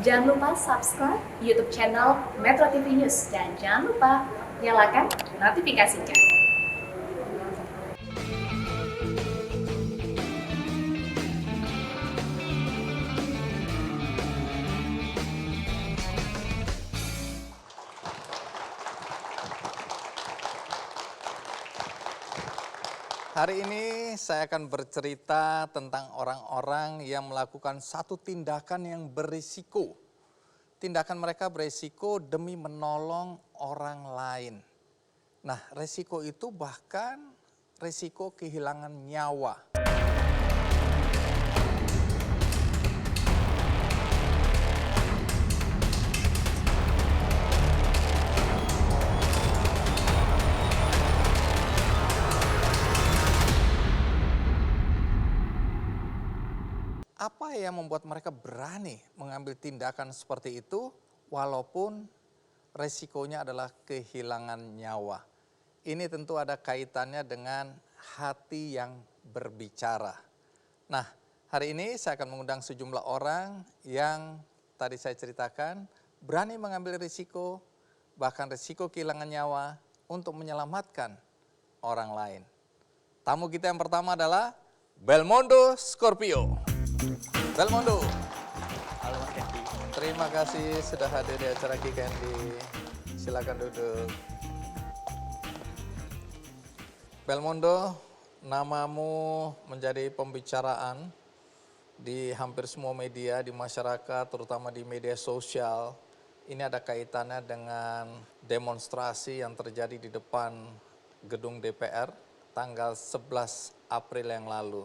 Jangan lupa subscribe YouTube channel Metro TV News dan jangan lupa nyalakan notifikasinya. Hari ini saya akan bercerita tentang orang-orang yang melakukan satu tindakan yang berisiko. Tindakan mereka berisiko demi menolong orang lain. Nah, risiko itu bahkan risiko kehilangan nyawa. Apa yang membuat mereka berani mengambil tindakan seperti itu walaupun resikonya adalah kehilangan nyawa? Ini tentu ada kaitannya dengan hati yang berbicara. Nah, hari ini saya akan mengundang sejumlah orang yang tadi saya ceritakan berani mengambil risiko, bahkan risiko kehilangan nyawa untuk menyelamatkan orang lain. Tamu kita yang pertama adalah Belmondo Scorpio. Belmondo. Halo Mas Kendi. Terima kasih sudah hadir di acara Ki Kendi. Silakan duduk. Belmondo, namamu menjadi pembicaraan di hampir semua media, di masyarakat, terutama di media sosial. Ini ada kaitannya dengan demonstrasi yang terjadi di depan gedung DPR tanggal 11 April yang lalu.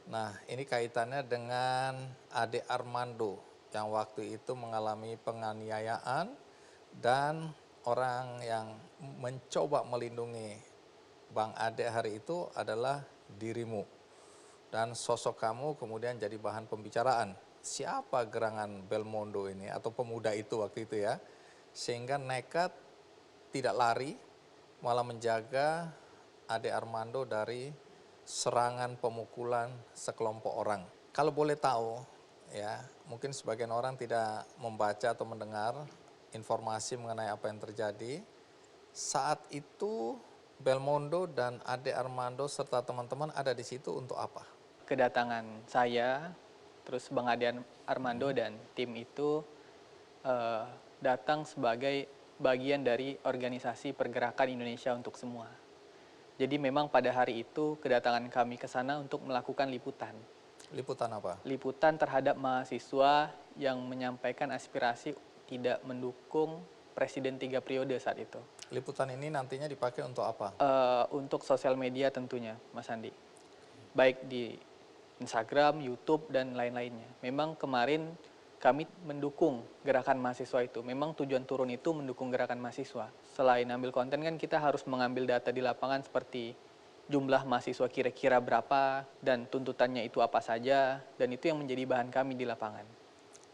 Nah, ini kaitannya dengan Ade Armando yang waktu itu mengalami penganiayaan dan orang yang mencoba melindungi Bang Ade hari itu adalah dirimu. Dan sosok kamu kemudian jadi bahan pembicaraan. Siapa gerangan Belmondo ini atau pemuda itu waktu itu ya, sehingga nekat tidak lari, malah menjaga Ade Armando dari serangan pemukulan sekelompok orang. Kalau boleh tahu, ya mungkin sebagian orang tidak membaca atau mendengar informasi mengenai apa yang terjadi. Saat itu Belmondo dan Ade Armando serta teman-teman ada di situ untuk apa? Kedatangan saya, terus Bang Adian Armando dan tim itu datang sebagai bagian dari organisasi Pergerakan Indonesia untuk Semua. Jadi memang pada hari itu kedatangan kami ke sana untuk melakukan liputan. Liputan apa? Liputan terhadap mahasiswa yang menyampaikan aspirasi tidak mendukung Presiden 3 periode saat itu. Liputan ini nantinya dipakai untuk apa? Untuk sosial media tentunya, Mas Andi. Baik di Instagram, YouTube, dan lain-lainnya. Memang kemarin kami mendukung gerakan mahasiswa itu. Memang tujuan turun itu mendukung gerakan mahasiswa. Selain ambil konten kan kita harus mengambil data di lapangan seperti jumlah mahasiswa kira-kira berapa dan tuntutannya itu apa saja. Dan itu yang menjadi bahan kami di lapangan.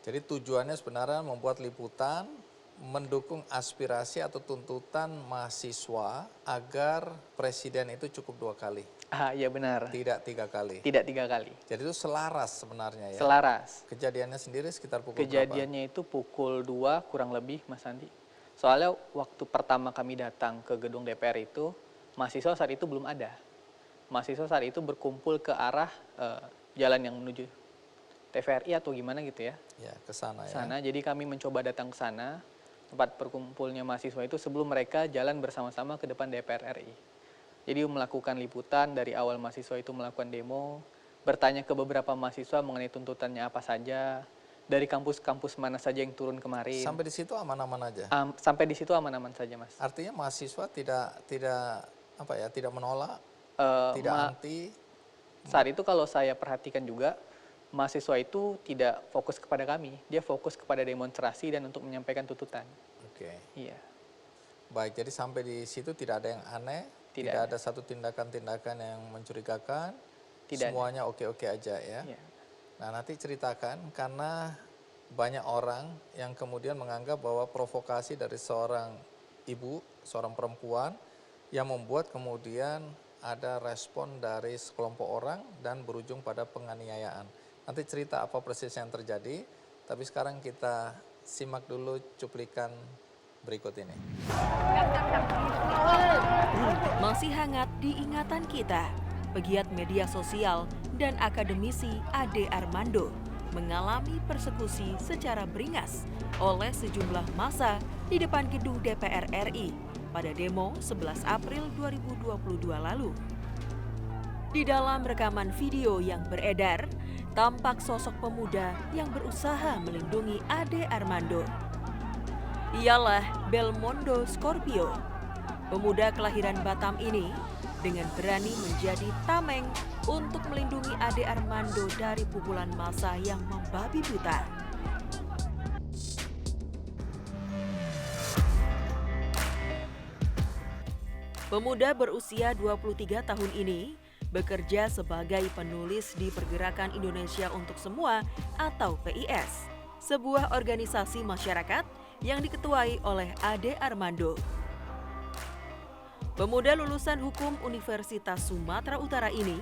Jadi tujuannya sebenarnya membuat liputan mendukung aspirasi atau tuntutan mahasiswa agar presiden itu cukup 2 kali. Ya benar. Tidak 3 kali. Tidak 3 kali. Jadi itu selaras sebenarnya ya? Selaras. Kejadiannya sendiri sekitar pukul berapa? Kejadiannya itu pukul 2 kurang lebih, Mas Andi. Soalnya waktu pertama kami datang ke gedung DPR itu, mahasiswa saat itu belum ada. Mahasiswa saat itu berkumpul ke arah jalan yang menuju TVRI atau gimana gitu ya. Ya, ke sana ya. Sana, jadi kami mencoba datang ke sana, tempat berkumpulnya mahasiswa itu sebelum mereka jalan bersama-sama ke depan DPR RI. Jadi melakukan liputan dari awal mahasiswa itu melakukan demo, bertanya ke beberapa mahasiswa mengenai tuntutannya apa saja, dari kampus-kampus mana saja yang turun kemarin. Sampai di situ aman-aman aja. Sampai di situ aman-aman saja, Mas. Artinya mahasiswa tidak menolak, tidak anti. Saat itu kalau saya perhatikan juga, mahasiswa itu tidak fokus kepada kami, dia fokus kepada demonstrasi dan untuk menyampaikan tuntutan. Oke. Iya. Baik, jadi sampai di situ tidak ada yang aneh, tidak ada satu tindakan-tindakan yang mencurigakan, semuanya oke-oke aja ya. Iya. Nah, nanti ceritakan karena banyak orang yang kemudian menganggap bahwa provokasi dari seorang ibu, seorang perempuan yang membuat kemudian ada respon dari sekelompok orang dan berujung pada penganiayaan. Nanti cerita apa persis yang terjadi, Tapi sekarang kita simak dulu cuplikan berikut ini. Masih hangat di ingatan kita, pegiat media sosial dan akademisi Ade Armando mengalami persekusi secara beringas oleh sejumlah massa di depan gedung DPR RI pada demo 11 April 2022 lalu. Di dalam rekaman video yang beredar, tampak sosok pemuda yang berusaha melindungi Ade Armando. Ialah Belmondo Scorpio. Pemuda kelahiran Batam ini dengan berani menjadi tameng untuk melindungi Ade Armando dari pukulan massa yang membabi buta. Pemuda berusia 23 tahun ini bekerja sebagai penulis di Pergerakan Indonesia Untuk Semua atau PIS, sebuah organisasi masyarakat yang diketuai oleh Ade Armando. Pemuda lulusan hukum Universitas Sumatera Utara ini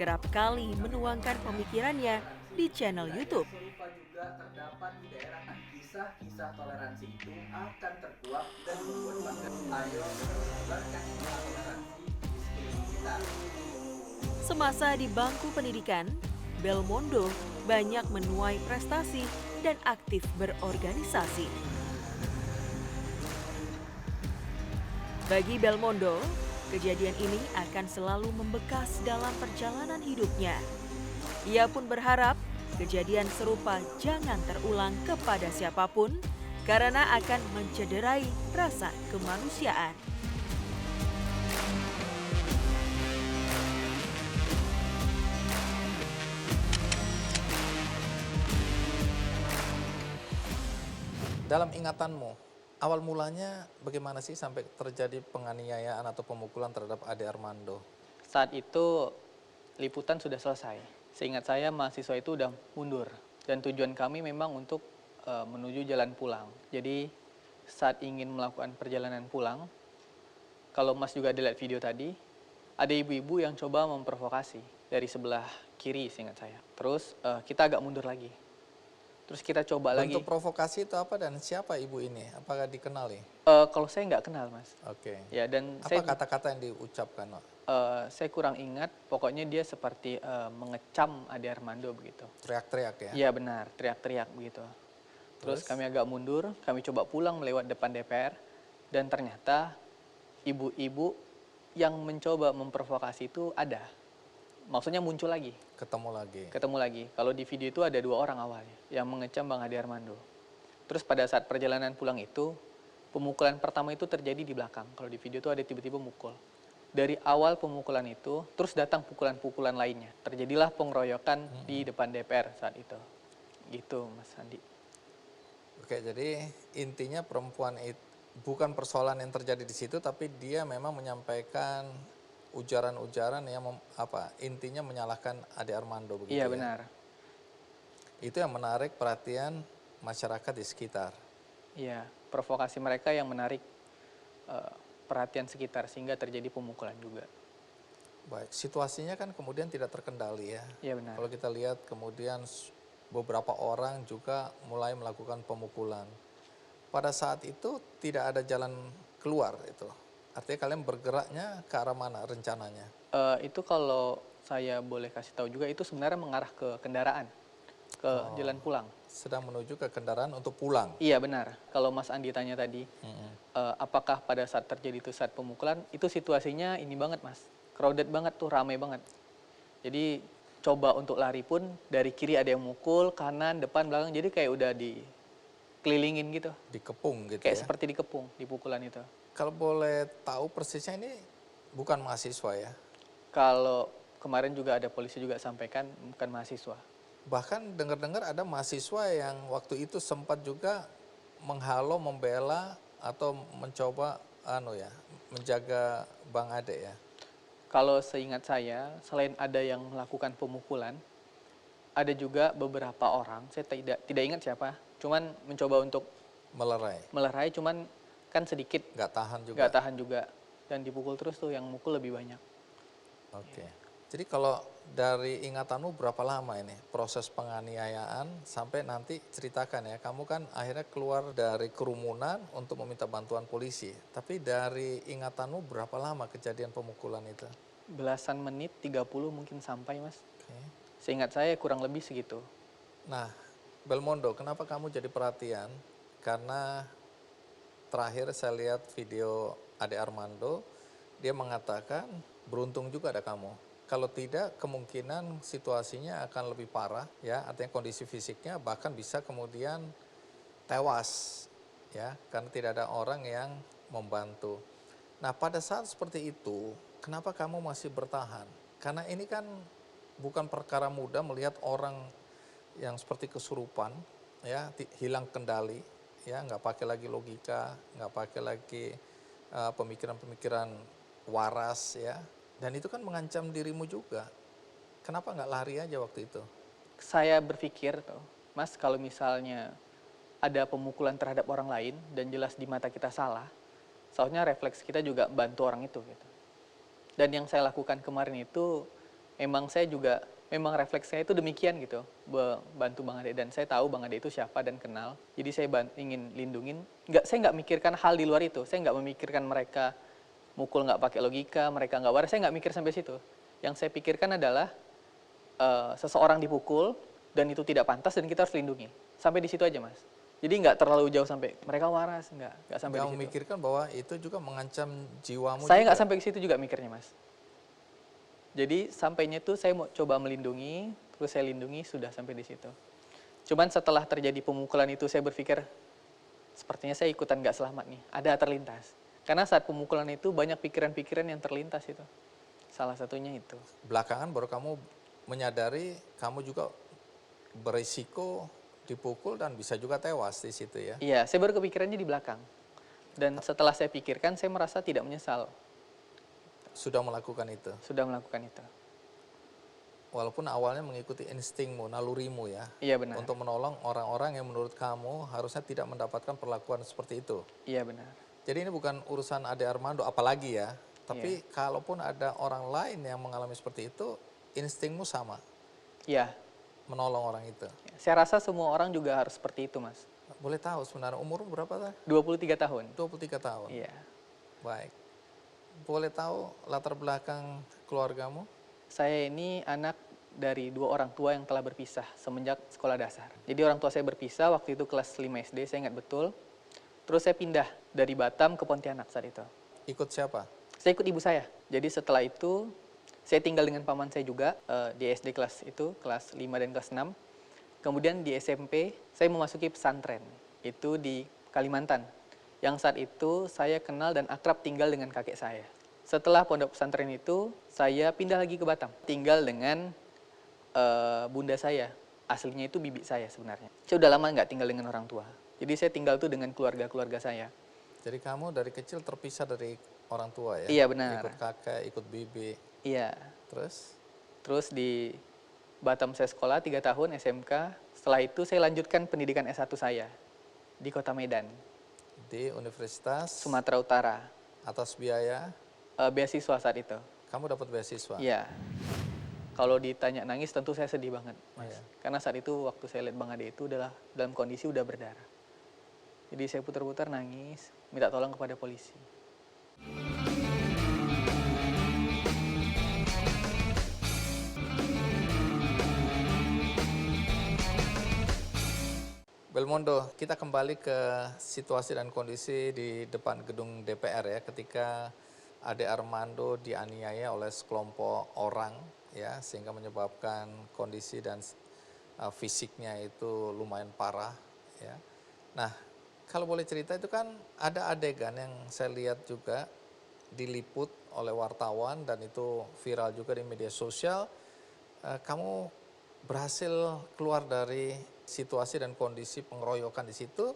kerap kali menuangkan pemikirannya di channel YouTube. Juga terdapat di daerah kisah-kisah toleransi itu akan terkuak dan membuat bangga. Ayo sebarkan kisah toleransi di sekeliling kita. Semasa di bangku pendidikan, Belmondo banyak menuai prestasi dan aktif berorganisasi. Bagi Belmondo, kejadian ini akan selalu membekas dalam perjalanan hidupnya. Ia pun berharap kejadian serupa jangan terulang kepada siapapun karena akan mencederai rasa kemanusiaan. Dalam ingatanmu, awal mulanya bagaimana sih sampai terjadi penganiayaan atau pemukulan terhadap Ade Armando? Saat itu liputan sudah selesai. Seingat saya mahasiswa itu udah mundur dan tujuan kami memang untuk menuju jalan pulang. Jadi saat ingin melakukan perjalanan pulang, kalau Mas juga ada lihat video tadi, ada ibu-ibu yang coba memprovokasi dari sebelah kiri seingat saya. Terus kita agak mundur lagi. Terus kita coba lagi. Bentuk provokasi itu apa dan siapa ibu ini? Apakah dikenali? Kalau saya nggak kenal, Mas. Oke. Ya, dan Apa kata-kata yang diucapkan? saya kurang ingat. Pokoknya dia seperti mengecam Ade Armando begitu. Teriak-teriak ya? Iya benar, teriak-teriak begitu. Terus kami agak mundur, kami coba pulang melewat depan DPR. Dan ternyata ibu-ibu yang mencoba memprovokasi itu ada. Maksudnya muncul lagi. Ketemu lagi. Ketemu lagi. Kalau di video itu ada 2 orang awalnya yang mengecam Bang Ade Armando. Terus pada saat perjalanan pulang itu, pemukulan pertama itu terjadi di belakang. Kalau di video itu ada tiba-tiba mukul. Dari awal pemukulan itu, terus datang pukulan-pukulan lainnya. Terjadilah pengeroyokan di depan DPR saat itu. Gitu, Mas Andi. Oke, jadi intinya perempuan itu bukan persoalan yang terjadi di situ, tapi dia memang menyampaikan ujaran-ujaran yang intinya menyalahkan Ade Armando begitu. Iya ya? benar. Itu yang menarik perhatian masyarakat di sekitar. Iya, provokasi mereka yang menarik perhatian sekitar sehingga terjadi pemukulan juga. Baik, situasinya kan kemudian tidak terkendali ya. Iya benar. Kalau kita lihat kemudian beberapa orang juga mulai melakukan pemukulan. Pada saat itu tidak ada jalan keluar itu. Artinya kalian bergeraknya ke arah mana rencananya? Itu kalau saya boleh kasih tahu juga itu sebenarnya mengarah ke kendaraan, ke jalan pulang. Sedang menuju ke kendaraan untuk pulang? Iya benar. Kalau Mas Andi tanya tadi, apakah pada saat terjadi itu saat pemukulan, itu situasinya ini banget Mas. Crowded banget tuh, ramai banget. Jadi coba untuk lari pun dari kiri ada yang mukul, kanan, depan, belakang. Jadi kayak udah dikelilingin gitu. Dikepung gitu Kayak ya? seperti dikepung di pukulan itu. Kalau boleh tahu persisnya ini bukan mahasiswa ya? Kalau kemarin juga ada polisi juga sampaikan bukan mahasiswa. Bahkan dengar-dengar ada mahasiswa yang waktu itu sempat juga menghalau, membela atau mencoba menjaga Bang Ade ya. Kalau seingat saya, selain ada yang melakukan pemukulan, ada juga beberapa orang, saya tidak ingat siapa, cuman mencoba untuk melerai, cuman kan sedikit, nggak tahan juga. Nggak tahan juga, dan dipukul terus tuh yang mukul lebih banyak. Oke. Jadi kalau dari ingatanmu berapa lama ini proses penganiayaan sampai nanti ceritakan ya, kamu kan akhirnya keluar dari kerumunan untuk meminta bantuan polisi. Tapi dari ingatanmu berapa lama kejadian pemukulan itu? Belasan menit, 30 mungkin sampai, Mas. Oke. Seingat saya kurang lebih segitu. Nah, Belmondo, kenapa kamu jadi perhatian? Karena terakhir saya lihat video Ade Armando, dia mengatakan beruntung juga ada kamu. Kalau tidak, kemungkinan situasinya akan lebih parah, ya. Artinya kondisi fisiknya bahkan bisa kemudian tewas, ya, karena tidak ada orang yang membantu. Nah, pada saat seperti itu, kenapa kamu masih bertahan? Karena ini kan bukan perkara mudah melihat orang yang seperti kesurupan, ya, hilang kendali, ya, nggak pakai lagi logika, nggak pakai lagi pemikiran-pemikiran waras, ya, dan itu kan mengancam dirimu juga. Kenapa nggak lari aja waktu itu? Saya berpikir, tuh, Mas, kalau misalnya ada pemukulan terhadap orang lain dan jelas di mata kita salah, seharusnya refleks kita juga bantu orang itu. Gitu. Dan yang saya lakukan kemarin itu, memang refleks saya itu demikian gitu, bantu Bang Ade. Dan saya tahu Bang Ade itu siapa dan kenal, jadi saya ingin lindungin. Saya nggak mikirkan hal di luar itu, saya nggak memikirkan mereka mukul nggak pakai logika, mereka nggak waras, saya nggak mikir sampai situ. Yang saya pikirkan adalah seseorang dipukul dan itu tidak pantas dan kita harus lindungi. Sampai di situ aja, Mas. Jadi nggak terlalu jauh sampai mereka waras, nggak sampai di situ. Memikirkan bahwa itu juga mengancam jiwamu. Saya nggak sampai ke situ juga mikirnya, Mas. Jadi sampainya itu saya mau coba melindungi, terus saya lindungi, sudah sampai di situ. Cuman setelah terjadi pemukulan itu saya berpikir, sepertinya saya ikutan nggak selamat nih, ada terlintas. Karena saat pemukulan itu banyak pikiran-pikiran yang terlintas itu. Salah satunya itu. Belakangan baru kamu menyadari kamu juga berisiko dipukul dan bisa juga tewas di situ ya? Iya, saya baru kepikirannya di belakang. Dan setelah saya pikirkan, saya merasa tidak menyesal. Sudah melakukan itu? Sudah melakukan itu. Walaupun awalnya mengikuti instingmu, nalurimu ya? Iya benar. Untuk menolong orang-orang yang menurut kamu harusnya tidak mendapatkan perlakuan seperti itu? Iya benar. Jadi ini bukan urusan Ade Armando, apalagi ya. Tapi kalaupun ada orang lain yang mengalami seperti itu, instingmu sama? Iya. Menolong orang itu? Saya rasa semua orang juga harus seperti itu, Mas. Boleh tahu sebenarnya umurmu berapa? 23 tahun. 23 tahun? Iya. Baik. Boleh tahu latar belakang keluargamu? Saya ini anak dari 2 orang tua yang telah berpisah semenjak sekolah dasar. Jadi orang tua saya berpisah waktu itu kelas 5 SD, saya ingat betul. Terus saya pindah dari Batam ke Pontianak saat itu. Ikut siapa? Saya ikut ibu saya. Jadi setelah itu saya tinggal dengan paman saya juga di SD kelas 5 dan kelas 6. Kemudian di SMP saya memasuki pesantren, itu di Kalimantan. Yang saat itu saya kenal dan akrab tinggal dengan kakek saya. Setelah pondok pesantren itu, saya pindah lagi ke Batam. Tinggal dengan bunda saya. Aslinya itu bibi saya sebenarnya. Saya udah lama nggak tinggal dengan orang tua. Jadi saya tinggal tuh dengan keluarga-keluarga saya. Jadi kamu dari kecil terpisah dari orang tua ya? Iya benar. Ikut kakek, ikut bibi. Iya. Terus di Batam saya sekolah 3 tahun SMK. Setelah itu saya lanjutkan pendidikan S1 saya di Kota Medan. Di Universitas Sumatera Utara. Atas biaya? Beasiswa saat itu. Kamu dapat beasiswa? Iya. Kalau ditanya nangis tentu saya sedih banget, Mas. Iya. Karena saat itu waktu saya lihat Bang Ade itu adalah dalam kondisi udah berdarah. Jadi saya putar-putar nangis, minta tolong kepada polisi. Belmondo, kita kembali ke situasi dan kondisi di depan gedung DPR ya, ketika Ade Armando dianiaya oleh sekelompok orang ya, sehingga menyebabkan kondisi dan fisiknya itu lumayan parah ya. Nah, kalau boleh cerita itu kan ada adegan yang saya lihat juga diliput oleh wartawan dan itu viral juga di media sosial. Kamu berhasil keluar dari situasi dan kondisi pengeroyokan di situ,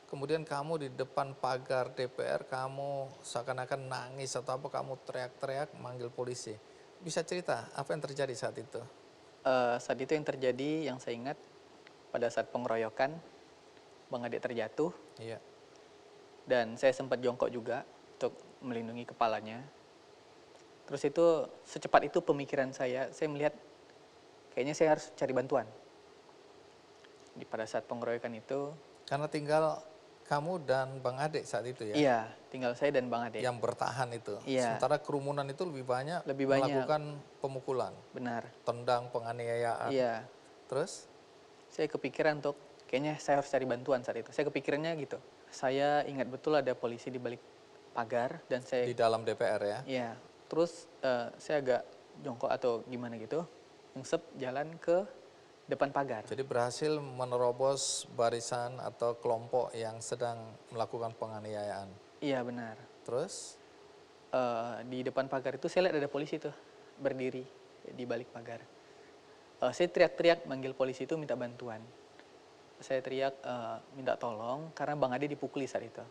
kemudian kamu di depan pagar DPR, kamu seakan-akan nangis atau apa, kamu teriak-teriak manggil polisi. Bisa cerita apa yang terjadi saat itu? Saat itu yang terjadi, yang saya ingat, pada saat pengeroyokan, Bang Ade terjatuh, Iya. dan saya sempat jongkok juga untuk melindungi kepalanya. Terus itu secepat itu pemikiran saya melihat kayaknya saya harus cari bantuan. Pada saat pengeroyokan itu, Karena tinggal kamu dan Bang Ade saat itu ya, iya, tinggal saya dan Bang Ade. yang bertahan itu. Iya. Sementara kerumunan itu lebih banyak Lebih banyak. melakukan pemukulan, Benar. tendang, penganiayaan. Iya. Terus Saya kepikiran untuk kayaknya saya harus cari bantuan saat itu. Saya kepikirannya gitu. Saya ingat betul ada polisi di balik pagar dan saya di dalam DPR ya. iya. Terus saya agak jongkok atau gimana gitu, nyungsep jalan ke depan pagar. Jadi berhasil menerobos barisan atau kelompok yang sedang melakukan penganiayaan. Iya benar. Terus Di depan pagar itu saya lihat ada polisi tuh berdiri di balik pagar. Saya teriak-teriak manggil polisi itu minta bantuan. Saya teriak minta tolong karena Bang Ade dipukuli saat itu.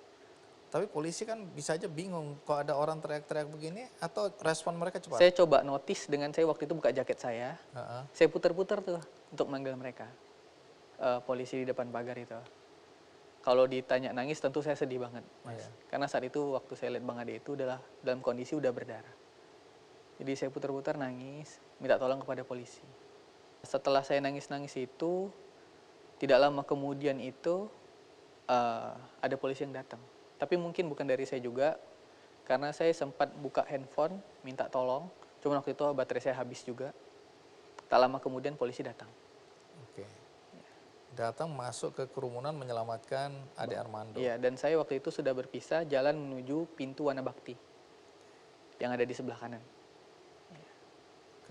tapi polisi kan bisa aja bingung kok ada orang teriak-teriak begini, atau respon mereka cepat. Saya coba notice dengan saya waktu itu buka jaket saya. Heeh. Saya putar-putar tuh untuk manggil mereka. Polisi di depan pagar itu. Kalau ditanya nangis tentu saya sedih banget, Mas. Iya. Karena saat itu waktu saya lihat Bang Ade itu adalah dalam kondisi udah berdarah. Jadi saya putar-putar nangis, minta tolong kepada polisi. Setelah saya nangis-nangis itu, tidak lama kemudian itu ada polisi yang datang. Tapi mungkin bukan dari saya juga, karena saya sempat buka handphone, minta tolong. Cuma waktu itu baterai saya habis juga. Tak lama kemudian polisi datang. Oke. Datang masuk ke kerumunan menyelamatkan Ade Armando. Iya, dan saya waktu itu sudah berpisah jalan menuju pintu Wana Bakti yang ada di sebelah kanan.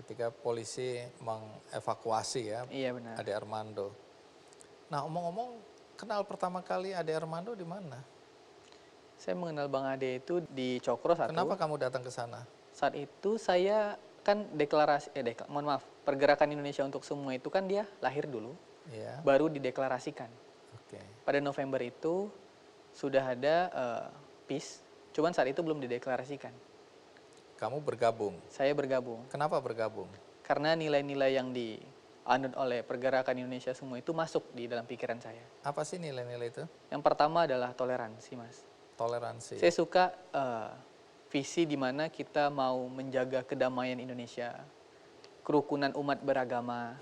Ketika polisi mengevakuasi ya Iya benar. Ade Armando. Nah, omong-omong, kenal pertama kali Ade Armando di mana? Saya mengenal Bang Ade itu di Cokro satu. Kenapa kamu datang ke sana? Saat itu saya kan deklarasi, mohon maaf, Pergerakan Indonesia untuk Semua itu kan dia lahir dulu, Iya. baru dideklarasikan. Oke. Pada November itu sudah ada PIS, cuman saat itu belum dideklarasikan. Kamu bergabung. Saya bergabung Kenapa bergabung? karena nilai-nilai yang dianut oleh Pergerakan Indonesia Semua itu masuk di dalam pikiran saya. Apa sih nilai-nilai itu? Yang pertama adalah toleransi, Mas. Toleransi. Saya suka visi di mana kita mau menjaga kedamaian Indonesia, kerukunan umat beragama.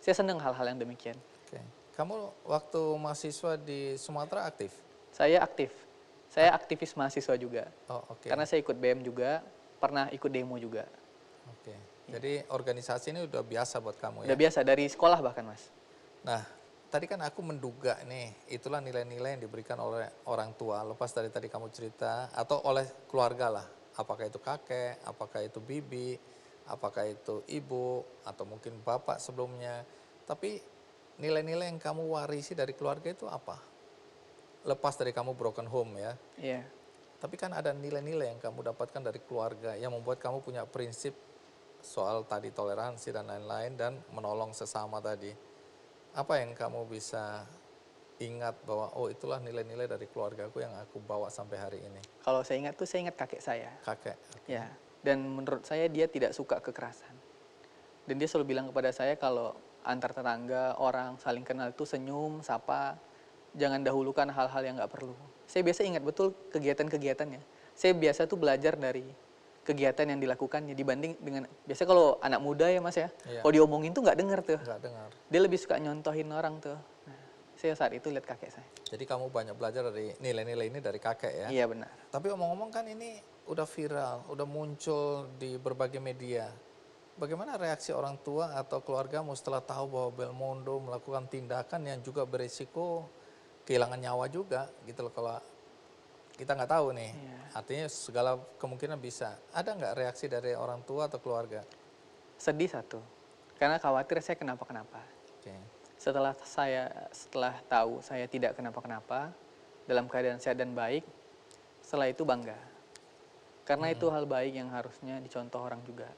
Saya senang hal-hal yang demikian. Oke. Kamu waktu mahasiswa di Sumatera aktif? Saya aktif. Saya aktivis mahasiswa juga. Oh, oke. Karena saya ikut BM juga, pernah ikut demo juga. Oke. Jadi organisasi ini udah biasa buat kamu ya? Udah biasa, dari sekolah bahkan, Mas. Nah, tadi kan aku menduga nih, itulah nilai-nilai yang diberikan oleh orang tua, lepas dari tadi kamu cerita, atau oleh keluarga lah. Apakah itu kakek, apakah itu bibi, apakah itu ibu, atau mungkin bapak sebelumnya. Tapi nilai-nilai yang kamu warisi dari keluarga itu apa? Lepas dari kamu broken home ya. Iya. Tapi kan ada nilai-nilai yang kamu dapatkan dari keluarga yang membuat kamu punya prinsip soal tadi toleransi dan lain-lain dan menolong sesama tadi. Apa yang kamu bisa ingat bahwa oh itulah nilai-nilai dari keluargaku yang aku bawa sampai hari ini? Kalau saya ingat tuh, saya ingat kakek saya. Kakek. Ya. Dan menurut saya dia tidak suka kekerasan. Dan dia selalu bilang kepada saya kalau antar tetangga, orang saling kenal itu senyum, sapa, jangan dahulukan hal-hal yang nggak perlu. Saya biasa ingat betul kegiatan-kegiatannya. Saya biasa tuh belajar dari kegiatan yang dilakukannya dibanding dengan biasa kalau anak muda ya Mas ya, Iya. kalau diomongin tuh nggak denger tuh. Nggak dengar. Dia lebih suka nyontohin orang tuh. Nah, saya saat itu lihat kakek saya. Jadi kamu banyak belajar dari nilai-nilai ini dari kakek ya? Iya benar. Tapi omong-omong kan ini udah viral, udah muncul di berbagai media. Bagaimana reaksi orang tua atau keluargamu setelah tahu bahwa Belmondo melakukan tindakan yang juga berisiko kehilangan nyawa juga gitu loh, kalau kita nggak tahu nih. Iya. Artinya segala kemungkinan bisa. Ada nggak reaksi dari orang tua atau keluarga? Sedih satu, karena khawatir saya kenapa-kenapa. Oke. Setelah tahu saya tidak kenapa-kenapa, dalam keadaan sehat dan baik, setelah itu bangga. Karena itu hal baik yang harusnya dicontoh orang juga.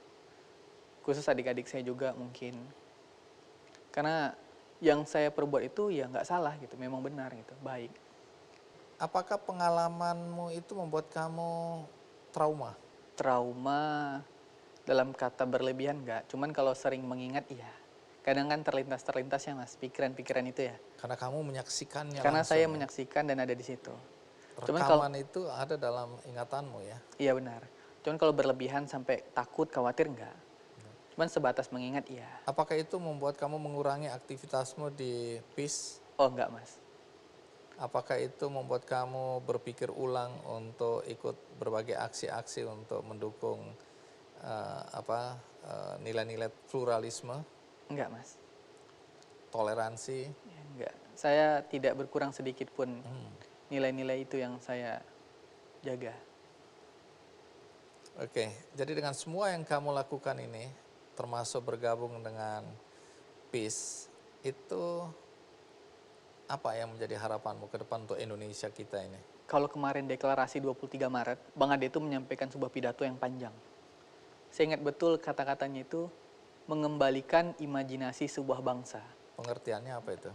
Khusus adik-adik saya juga mungkin. Karena yang saya perbuat itu ya nggak salah gitu, memang benar gitu, baik. Apakah pengalamanmu itu membuat kamu trauma? Trauma dalam kata berlebihan nggak, cuman kalau sering mengingat iya. Kadang kan terlintas ya Mas, pikiran-pikiran itu ya. Karena kamu menyaksikannya Karena langsung saya ya? menyaksikan dan ada di situ. Rekaman itu ada dalam ingatanmu ya? Iya benar. Cuman kalau berlebihan sampai takut, khawatir enggak. Cuman sebatas mengingat iya. Apakah itu membuat kamu mengurangi aktivitasmu di PIS? Oh enggak Mas. Apakah itu membuat kamu berpikir ulang untuk ikut berbagai aksi-aksi untuk mendukung nilai-nilai pluralisme, Enggak Mas. toleransi? Ya, enggak. Saya tidak berkurang sedikit pun nilai-nilai itu yang saya jaga. Oke, jadi dengan semua yang kamu lakukan ini, termasuk bergabung dengan PIS, itu apa yang menjadi harapanmu ke depan untuk Indonesia kita ini? Kalau kemarin deklarasi 23 Maret, Bang Ade itu menyampaikan sebuah pidato yang panjang. Saya ingat betul kata-katanya itu mengembalikan imajinasi sebuah bangsa. Pengertiannya apa itu?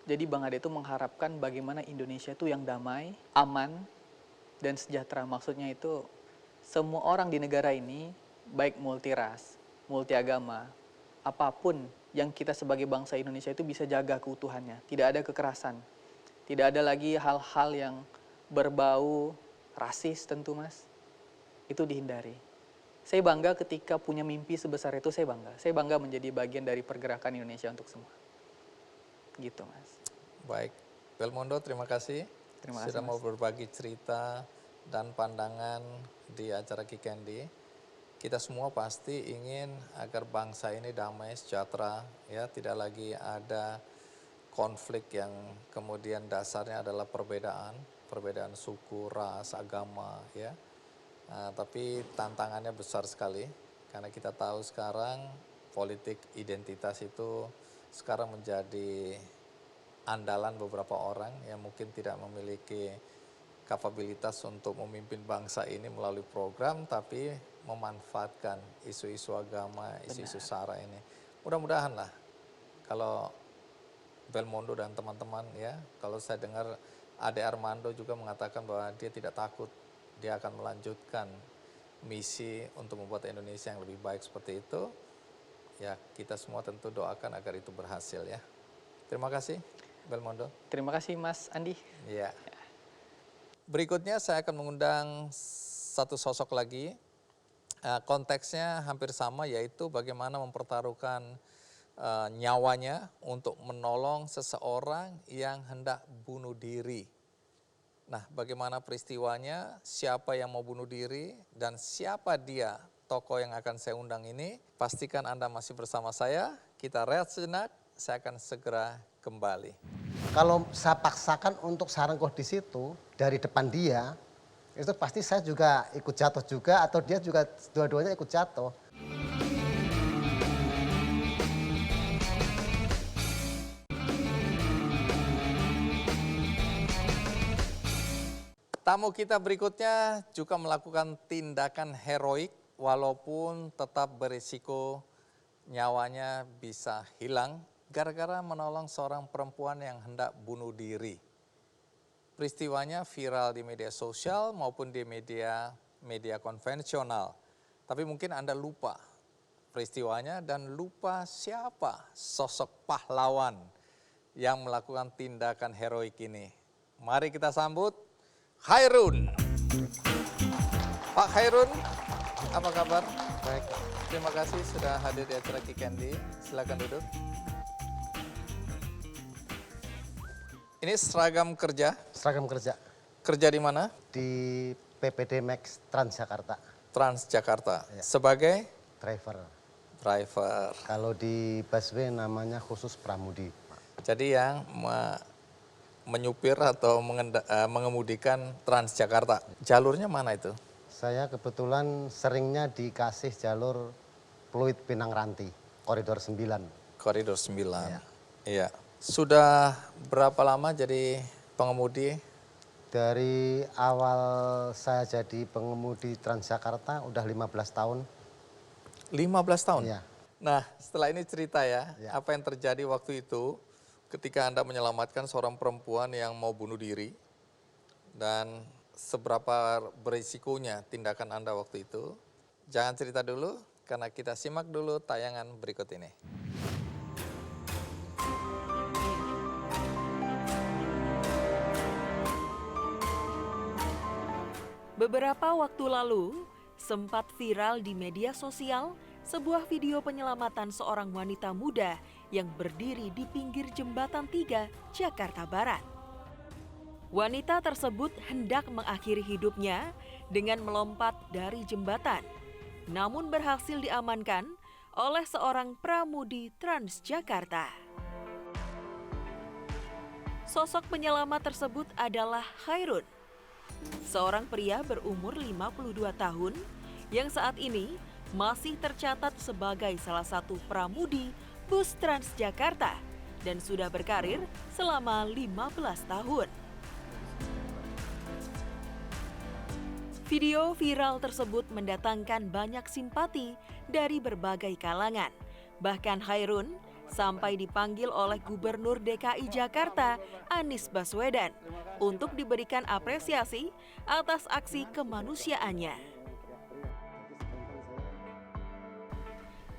Jadi Bang Ade itu mengharapkan bagaimana Indonesia itu yang damai, aman, dan sejahtera. Maksudnya itu semua orang di negara ini, baik multiras, multiagama, apapun yang kita sebagai bangsa Indonesia itu bisa jaga keutuhannya. Tidak ada kekerasan, tidak ada lagi hal-hal yang berbau rasis tentu Mas. Itu dihindari. Saya bangga ketika punya mimpi sebesar itu, saya bangga. Saya bangga menjadi bagian dari pergerakan Indonesia untuk semua. Gitu Mas. Baik, Belmondo terima kasih. Terima kasih, sudah mau Mas. berbagi cerita dan pandangan di acara Kikendi. Kita semua pasti ingin agar bangsa ini damai, sejahtera, ya, tidak lagi ada konflik yang kemudian dasarnya adalah perbedaan suku, ras, agama, ya. Tapi tantangannya besar sekali karena kita tahu sekarang politik identitas itu sekarang menjadi andalan beberapa orang yang mungkin tidak memiliki kapabilitas untuk memimpin bangsa ini melalui program, tapi memanfaatkan isu-isu agama, isu-isu SARA ini. Mudah-mudahan lah kalau Belmondo dan teman-teman, ya, kalau saya dengar Ade Armando juga mengatakan bahwa dia tidak takut, dia akan melanjutkan misi untuk membuat Indonesia yang lebih baik seperti itu. Ya, kita semua tentu doakan agar itu berhasil, ya. Terima kasih Belmondo. Terima kasih Mas Andi. Ya. Berikutnya saya akan mengundang satu sosok lagi. Konteksnya hampir sama, yaitu bagaimana mempertaruhkan nyawanya untuk menolong seseorang yang hendak bunuh diri. Nah, bagaimana peristiwanya, siapa yang mau bunuh diri, dan siapa dia tokoh yang akan saya undang ini. Pastikan Anda masih bersama saya, kita rehat sejenak, saya akan segera kembali. Kalau saya paksakan untuk sarengkoh di situ, dari depan dia, itu pasti saya juga ikut jatuh juga, atau dia juga dua-duanya ikut jatuh. Tamu kita berikutnya juga melakukan tindakan heroik walaupun tetap berisiko nyawanya bisa hilang gara-gara menolong seorang perempuan yang hendak bunuh diri. Peristiwanya viral di media sosial maupun di media konvensional. Tapi mungkin Anda lupa peristiwanya dan lupa siapa sosok pahlawan yang melakukan tindakan heroik ini. Mari kita sambut Khairun. Pak Khairun, apa kabar? Baik. Terima kasih sudah hadir di acara Kikendi. Silakan duduk. Ini seragam kerja. Seragam kerja Kerja di mana? di PPD Max Transjakarta, Transjakarta. Ya. Sebagai driver. driver. Kalau di busway namanya khusus pramudi. Jadi yang menyupir atau mengemudikan Transjakarta. Jalurnya mana itu? Saya kebetulan seringnya dikasih jalur Pluit Pinang Ranti, koridor 9. Koridor 9. Iya. Iya. Sudah berapa lama jadi pengemudi? Dari awal saya jadi pengemudi Transjakarta udah 15 tahun. 15 tahun? Iya. Nah, setelah ini cerita ya, Ya. apa yang terjadi waktu itu ketika Anda menyelamatkan seorang perempuan yang mau bunuh diri dan seberapa berisikonya tindakan Anda waktu itu. Jangan cerita dulu, karena kita simak dulu tayangan berikut ini. Beberapa waktu lalu, sempat viral di media sosial sebuah video penyelamatan seorang wanita muda yang berdiri di pinggir Jembatan 3, Jakarta Barat. Wanita tersebut hendak mengakhiri hidupnya dengan melompat dari jembatan, namun berhasil diamankan oleh seorang pramudi Transjakarta. Sosok penyelamat tersebut adalah Khairun, seorang pria berumur 52 tahun yang saat ini masih tercatat sebagai salah satu pramudi bus Transjakarta dan sudah berkarir selama 15 tahun. Video viral tersebut mendatangkan banyak simpati dari berbagai kalangan. Bahkan Khairun sampai dipanggil oleh Gubernur DKI Jakarta Anies Baswedan untuk diberikan apresiasi atas aksi kemanusiaannya.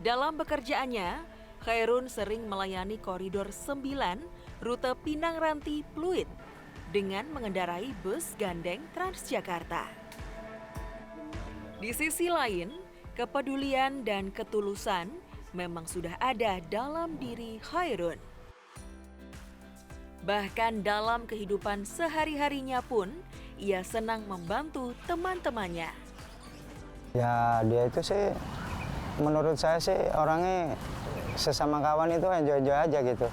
Dalam pekerjaannya, Khairun sering melayani koridor 9 rute Pinang Ranti Pluit dengan mengendarai bus gandeng Transjakarta. Di sisi lain, kepedulian dan ketulusan memang sudah ada dalam diri Khairun. Bahkan dalam kehidupan sehari-harinya pun, ia senang membantu teman-temannya. Ya dia itu sih, menurut saya sih orangnya sesama kawan itu enjoy-enjoy aja gitu.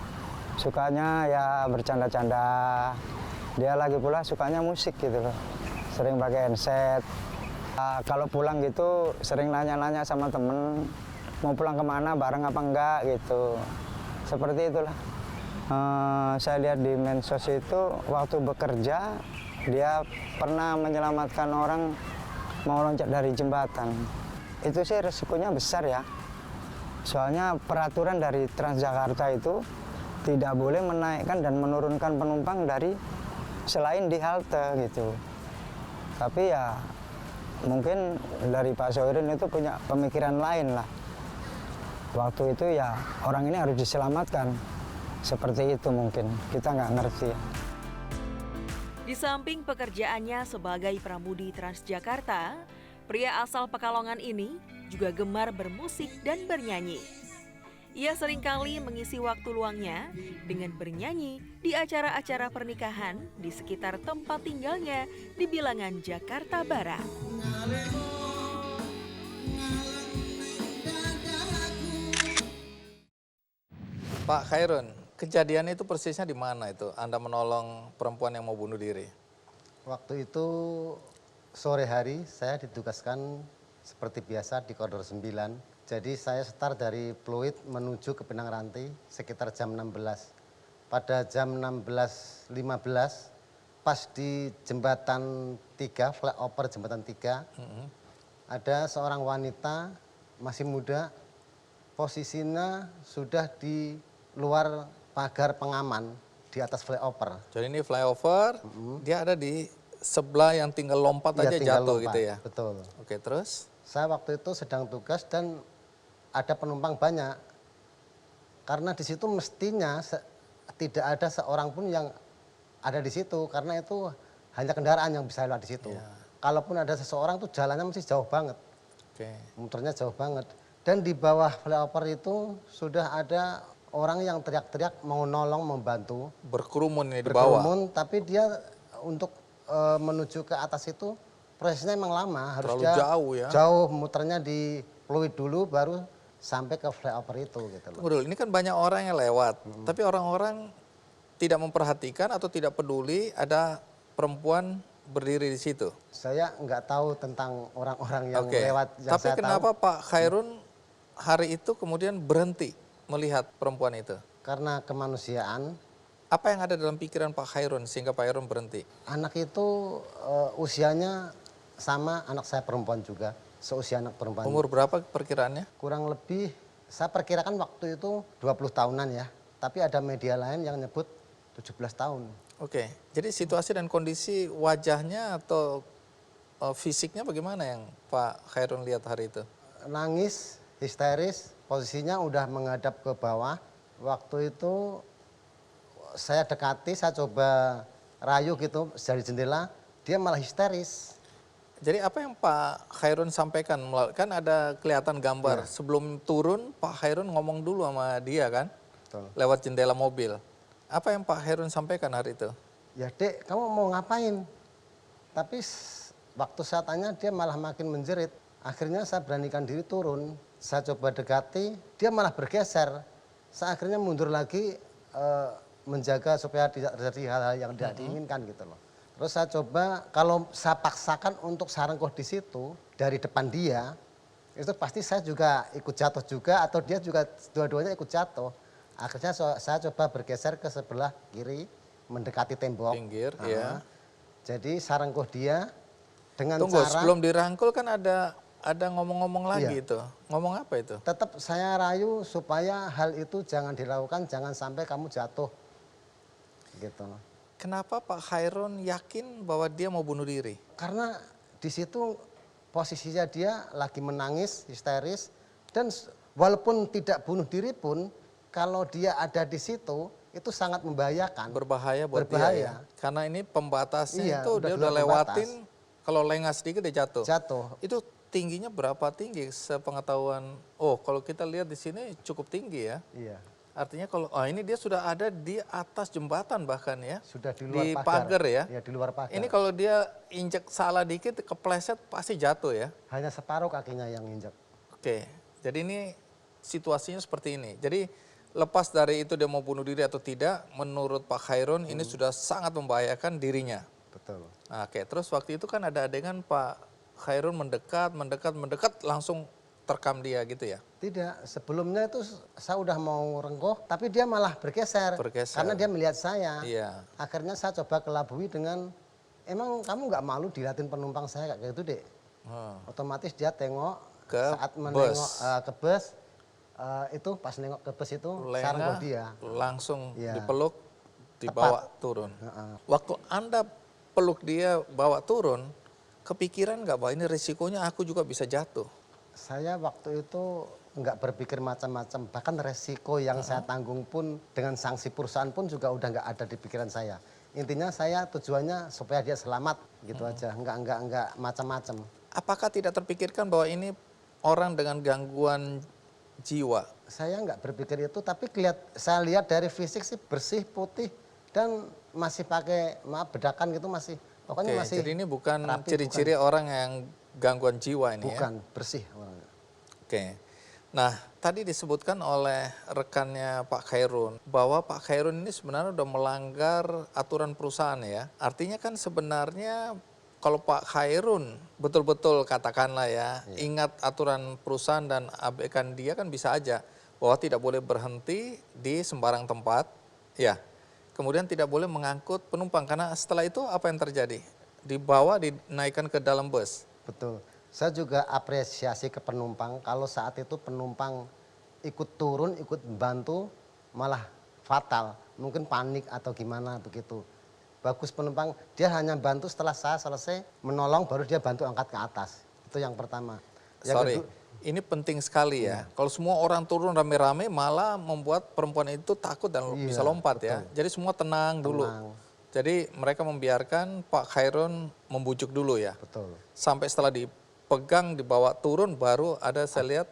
Sukanya ya bercanda-canda. Dia lagi pula sukanya musik gitu loh. Sering pakai handset. Kalau pulang gitu sering nanya-nanya sama temen, mau pulang kemana, bareng apa enggak gitu. Seperti itulah. Saya lihat di medsos itu waktu bekerja, dia pernah menyelamatkan orang mau loncat dari jembatan. Itu sih resikonya besar ya. Soalnya peraturan dari Transjakarta itu tidak boleh menaikkan dan menurunkan penumpang dari selain di halte gitu. Tapi ya mungkin dari Pak Soirin itu punya pemikiran lain lah. Waktu itu ya orang ini harus diselamatkan. Seperti itu mungkin, kita nggak ngerti. Di samping pekerjaannya sebagai pramudi Transjakarta, pria asal Pekalongan ini juga gemar bermusik dan bernyanyi. Ia seringkali mengisi waktu luangnya dengan bernyanyi di acara-acara pernikahan di sekitar tempat tinggalnya di bilangan Jakarta Barat. Pak Khairun, kejadian itu persisnya di mana itu? Anda menolong perempuan yang mau bunuh diri? Waktu itu sore hari saya ditugaskan seperti biasa di koridor 9. Jadi saya start dari Pluit menuju ke Pinang Ranti sekitar jam 16. Pada jam 16.15 pas di jembatan 3, flyover jembatan 3, ada seorang wanita masih muda, posisinya sudah di luar pagar pengaman di atas flyover. Jadi ini flyover, dia ada di sebelah yang tinggal lompat Iya, aja tinggal jatuh lompat, gitu ya? Betul. Oke, terus? Saya waktu itu sedang tugas dan ada penumpang banyak. Karena di situ mestinya tidak ada seorang pun yang ada di situ. Karena itu hanya kendaraan yang bisa lewat di situ. Ya. Kalaupun ada seseorang tuh jalannya mesti jauh banget. Oke. Muternya jauh banget. Dan di bawah flyover itu sudah ada orang yang teriak-teriak mau nolong, membantu. Berkerumun ini di bawah? Berkerumun, tapi dia untuk menuju ke atas itu prosesnya emang lama. Harus Terlalu dia jauh ya? Jauh, muternya di Pluit dulu baru sampai ke flyover itu gitu loh. Tunggu dulu, ini kan banyak orang yang lewat. Tapi orang-orang tidak memperhatikan atau tidak peduli ada perempuan berdiri di situ. Saya nggak tahu tentang orang-orang yang Oke. lewat. Yang Tapi saya kenapa tahu, Pak Khairun hari itu kemudian berhenti melihat perempuan itu? karena kemanusiaan. Apa yang ada dalam pikiran Pak Khairun sehingga Pak Khairun berhenti? Anak itu usianya sama anak saya perempuan juga, seusia anak perempuan. Umur berapa perkiraannya? Kurang lebih, saya perkirakan waktu itu 20 tahunan ya. Tapi ada media lain yang nyebut 17 tahun. Oke, jadi situasi dan kondisi wajahnya atau fisiknya bagaimana yang Pak Khairun lihat hari itu? Nangis, histeris, posisinya udah menghadap ke bawah. Waktu itu saya dekati, saya coba rayu gitu dari jendela, dia malah histeris. Jadi apa yang Pak Khairun sampaikan? Kan ada kelihatan gambar. Sebelum turun Pak Khairun ngomong dulu sama dia kan? Betul. Lewat jendela mobil. Apa yang Pak Khairun sampaikan hari itu? Ya Dek, kamu mau ngapain? Tapi waktu saya tanya dia malah makin menjerit. Akhirnya saya beranikan diri turun. Saya coba dekati, dia malah bergeser. Saya akhirnya mundur lagi menjaga supaya tidak terjadi hal-hal yang tidak diinginkan gitu loh. Terus saya coba, kalau saya paksakan untuk sarengkoh di situ, dari depan dia, itu pasti saya juga ikut jatuh juga, atau dia juga dua-duanya ikut jatuh. Akhirnya saya coba bergeser ke sebelah kiri, mendekati tembok. Pinggir, ya. Jadi sarengkoh dia dengan Tunggu, cara... sebelum dirangkul kan ada ngomong-ngomong lagi itu. Ngomong apa itu? Tetap saya rayu supaya hal itu jangan dilakukan, jangan sampai kamu jatuh. Gitu loh. Kenapa Pak Khairun yakin bahwa dia mau bunuh diri? Karena di situ posisinya dia lagi menangis, histeris, dan walaupun tidak bunuh diri pun, kalau dia ada di situ, itu sangat membahayakan. Berbahaya buat Berbahaya. dia ya? Karena ini pembatasnya Iya, itu dia udah luar lewatin, pembatas. kalau lengah sedikit dia jatuh. Jatuh. Itu tingginya berapa tinggi sepengetahuan? Oh, kalau kita lihat di sini cukup tinggi ya. Iya. Artinya kalau ini dia sudah ada di atas jembatan bahkan ya. Sudah di luar di pagar. pagar ya. Iya, di luar pagar. Ini kalau dia injek salah dikit kepleset pasti jatuh ya. Hanya separuh kakinya yang injak. Oke. Jadi ini situasinya seperti ini. Jadi lepas dari itu dia mau bunuh diri atau tidak, menurut Pak Khairun ini sudah sangat membahayakan dirinya. Betul. Nah, oke, terus waktu itu kan ada adegan Pak Khairun mendekat, langsung terkam dia gitu ya? Tidak, sebelumnya itu saya udah mau rengkuh, tapi dia malah bergeser. Bergeser. Karena dia melihat saya. Iya. Akhirnya saya coba kelabui dengan, emang kamu nggak malu dilihatin penumpang saya kayak gitu, Dek? Otomatis dia tengok, Ke saat bus. menengok ke bus, itu pas nengok ke bus itu, sarengkoh Lengah, dia. langsung Iya. dipeluk, dibawa turun. Waktu Anda peluk dia, bawa turun, kepikiran nggak bahwa ini risikonya aku juga bisa jatuh? Saya waktu itu nggak berpikir macam-macam, bahkan resiko yang saya tanggung pun dengan sanksi perusahaan pun juga udah nggak ada di pikiran saya. Intinya saya tujuannya supaya dia selamat gitu aja, nggak macam-macam. Apakah tidak terpikirkan bahwa ini orang dengan gangguan jiwa? Saya nggak berpikir itu, tapi saya lihat dari fisik sih bersih, putih, dan masih pakai bedakan gitu masih. Pokoknya Oke, masih jadi ini bukan rapi, ciri-ciri orang yang gangguan jiwa ini ya? bukan bersih orangnya. Oke. Nah, tadi disebutkan oleh rekannya Pak Khairun bahwa Pak Khairun ini sebenarnya udah melanggar aturan perusahaan ya. Artinya kan sebenarnya kalau Pak Khairun betul-betul katakanlah ya, ingat aturan perusahaan dan abaikan dia kan bisa aja bahwa tidak boleh berhenti di sembarang tempat, ya. Kemudian tidak boleh mengangkut penumpang karena setelah itu apa yang terjadi? Dibawa, dinaikkan ke dalam bus. Betul. Saya juga apresiasi ke penumpang, kalau saat itu penumpang ikut turun, ikut bantu, malah fatal. Mungkin panik atau gimana begitu. Bagus penumpang, dia hanya bantu setelah saya selesai menolong, baru dia bantu angkat ke atas. Itu yang pertama. Yang Ini penting sekali ya. Kalau semua orang turun rame-rame malah membuat perempuan itu takut dan bisa lompat ya. Jadi semua tenang dulu. Jadi mereka membiarkan Pak Khairun membujuk dulu ya. Betul. Sampai setelah dipegang, dibawa turun, baru ada saya lihat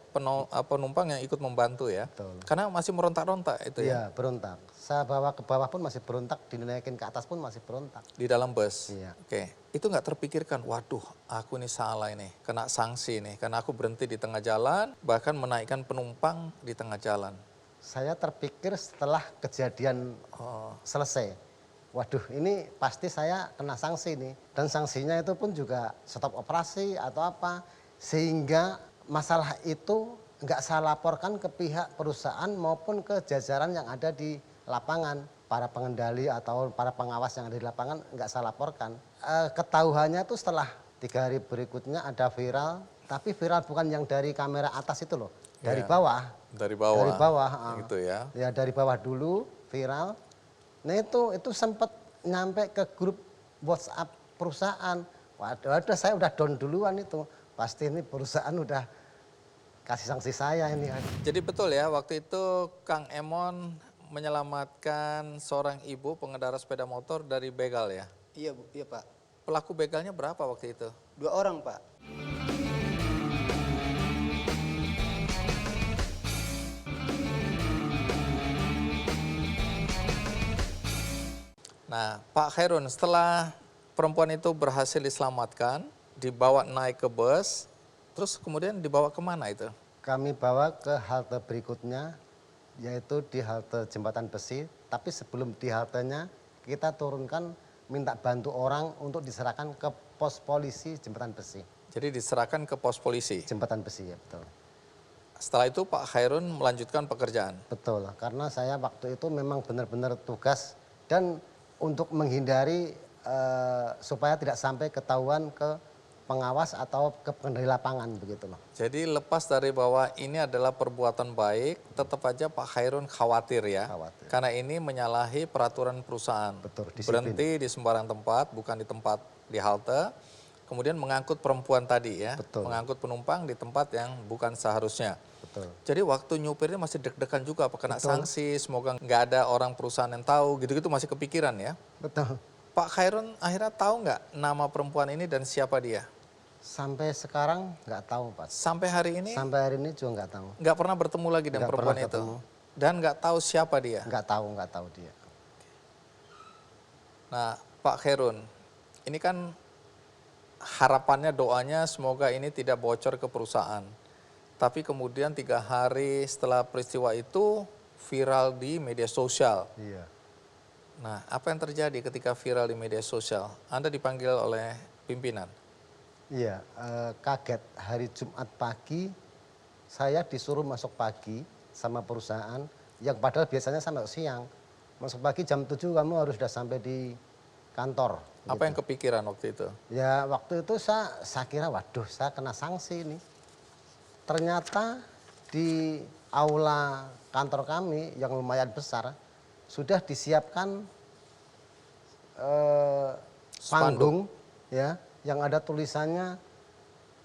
penumpang yang ikut membantu ya. Betul. Karena masih merontak-rontak itu ya. Iya, berontak. Saya bawa ke bawah pun masih berontak, dinaikin ke atas pun masih berontak. Di dalam bus. Iya. Oke. Itu nggak terpikirkan, waduh aku ini salah ini, kena sanksi nih. Karena aku berhenti di tengah jalan, bahkan menaikkan penumpang di tengah jalan. Saya terpikir setelah kejadian selesai. Waduh, ini pasti saya kena sanksi nih. Dan sanksinya itu pun juga stop operasi atau apa. Sehingga masalah itu nggak saya laporkan ke pihak perusahaan maupun ke jajaran yang ada di lapangan. Para pengendali atau para pengawas yang ada di lapangan nggak saya laporkan. Ketahuannya itu setelah 3 hari berikutnya ada viral. Tapi viral bukan yang dari kamera atas itu loh. Dari bawah. Dari bawah. Dari bawah. Gitu ya. Ya dari bawah dulu viral. Nah itu sempat nyampe ke grup WhatsApp perusahaan. Waduh, saya udah down duluan itu. Pasti ini perusahaan udah kasih sanksi saya ini. Jadi betul ya, waktu itu Kang Emon menyelamatkan seorang ibu pengendara sepeda motor dari begal ya. Iya Bu, iya Pak. pelaku begalnya berapa waktu itu? 2 orang, Pak. Nah, Pak Khairun, setelah perempuan itu berhasil diselamatkan, dibawa naik ke bus, terus kemudian dibawa kemana itu? Kami bawa ke halte berikutnya, yaitu di halte Jembatan Besi. Tapi sebelum di haltenya, kita turunkan minta bantu orang untuk diserahkan ke pos polisi Jembatan Besi. Jadi diserahkan ke pos polisi. Jembatan Besi, ya betul. Setelah itu Pak Khairun melanjutkan pekerjaan. Betul, karena saya waktu itu memang benar-benar tugas dan untuk menghindari supaya tidak sampai ketahuan ke pengawas atau ke pengendali lapangan begitu loh. Jadi lepas dari bahwa ini adalah perbuatan baik, tetap aja Pak Khairun khawatir ya. Khawatir. Karena ini menyalahi peraturan perusahaan. Betul, disiplin. Berhenti di sembarang tempat, bukan di tempat di halte. Kemudian mengangkut perempuan tadi ya. Betul. Mengangkut penumpang di tempat yang bukan seharusnya. Betul. Jadi waktu nyupirnya masih deg-degan juga, apa kena Betul. sanksi, semoga nggak ada orang perusahaan yang tahu, gitu-gitu masih kepikiran ya. Betul. Pak Khairun akhirnya tahu nggak nama perempuan ini dan siapa dia? Sampai sekarang nggak tahu Pak. Sampai hari ini Sampai hari ini juga nggak tahu. nggak pernah bertemu lagi dengan Nggak perempuan pernah itu? ketemu. Dan nggak tahu siapa dia? Nggak tahu dia. Nah Pak Khairun, ini kan harapannya, doanya semoga ini tidak bocor ke perusahaan. Tapi kemudian 3 hari setelah peristiwa itu viral di media sosial. Iya. Nah, apa yang terjadi ketika viral di media sosial? Anda dipanggil oleh pimpinan. Iya, kaget hari Jumat pagi saya disuruh masuk pagi sama perusahaan yang padahal biasanya sampai siang. Masuk pagi jam 7 kamu harus sudah sampai di kantor. Apa yang kepikiran waktu itu? Ya waktu itu saya kira waduh saya kena sanksi ini. Ternyata di aula kantor kami yang lumayan besar sudah disiapkan panggung ya yang ada tulisannya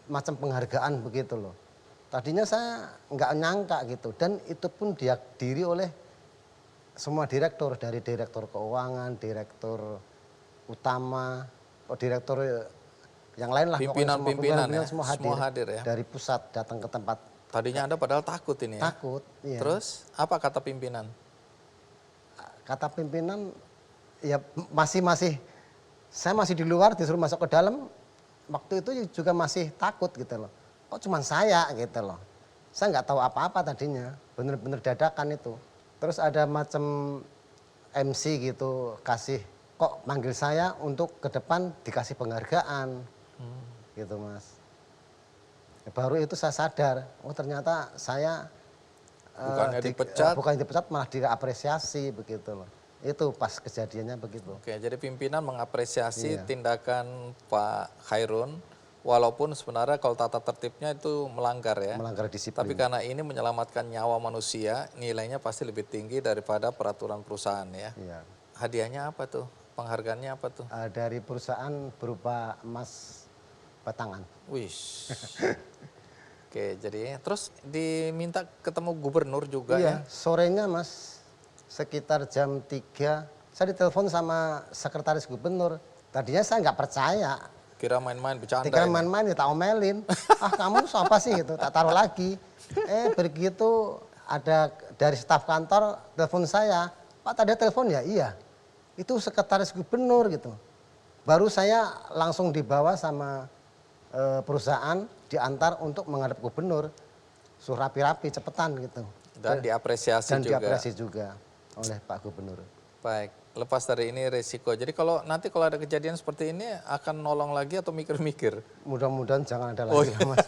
macam penghargaan begitu loh. Tadinya saya nggak nyangka gitu dan itu pun dihadiri oleh semua direktur, dari direktur keuangan, direktur utama, direktur yang lain lah. Pimpinan-pimpinan ya, semua hadir ya. Dari pusat datang ke tempat. Tadinya Anda padahal takut ini ya? Takut, iya. Terus apa kata pimpinan? Kata pimpinan ya saya masih di luar disuruh masuk ke dalam, waktu itu juga masih takut gitu loh. Kok cuma saya gitu loh. Saya nggak tahu apa-apa tadinya, bener-bener dadakan itu. Terus ada macam MC gitu, kok manggil saya untuk ke depan dikasih penghargaan. Gitu Mas. Baru itu saya sadar, oh ternyata saya Bukannya dipecat? bukan dipecat malah diapresiasi begitu loh. Itu pas kejadiannya begitu. Oke, jadi pimpinan mengapresiasi Iya. tindakan Pak Khairun, walaupun sebenarnya kalau tata tertibnya itu melanggar ya. Melanggar disiplin. Tapi karena ini menyelamatkan nyawa manusia, nilainya pasti lebih tinggi daripada peraturan perusahaan ya. Iya. Hadiahnya apa tuh? Penghargaannya apa tuh? Dari perusahaan berupa emas batangan. Wish. Oke, jadi terus diminta ketemu gubernur juga Iya, ya? sorenya Mas, sekitar jam 3, saya ditelepon sama sekretaris gubernur. Tadinya saya nggak percaya. Kira main-main bercanda. Dikira ini. main-main ya tak omelin. Ah kamu siapa sih gitu, tak taruh lagi. Begitu ada dari staf kantor telepon saya, Pak tadi ada telepon ya? Iya, itu sekretaris gubernur gitu. Baru saya langsung dibawa sama perusahaan, diantar untuk menghadap gubernur. Suruh rapi-rapi, cepetan gitu. Dan diapresiasi Dan juga. diapresiasi juga oleh Pak Gubernur. Baik, lepas dari ini resiko. Jadi kalau nanti kalau ada kejadian seperti ini akan nolong lagi atau mikir-mikir? Mudah-mudahan jangan ada Oh, lagi, Mas.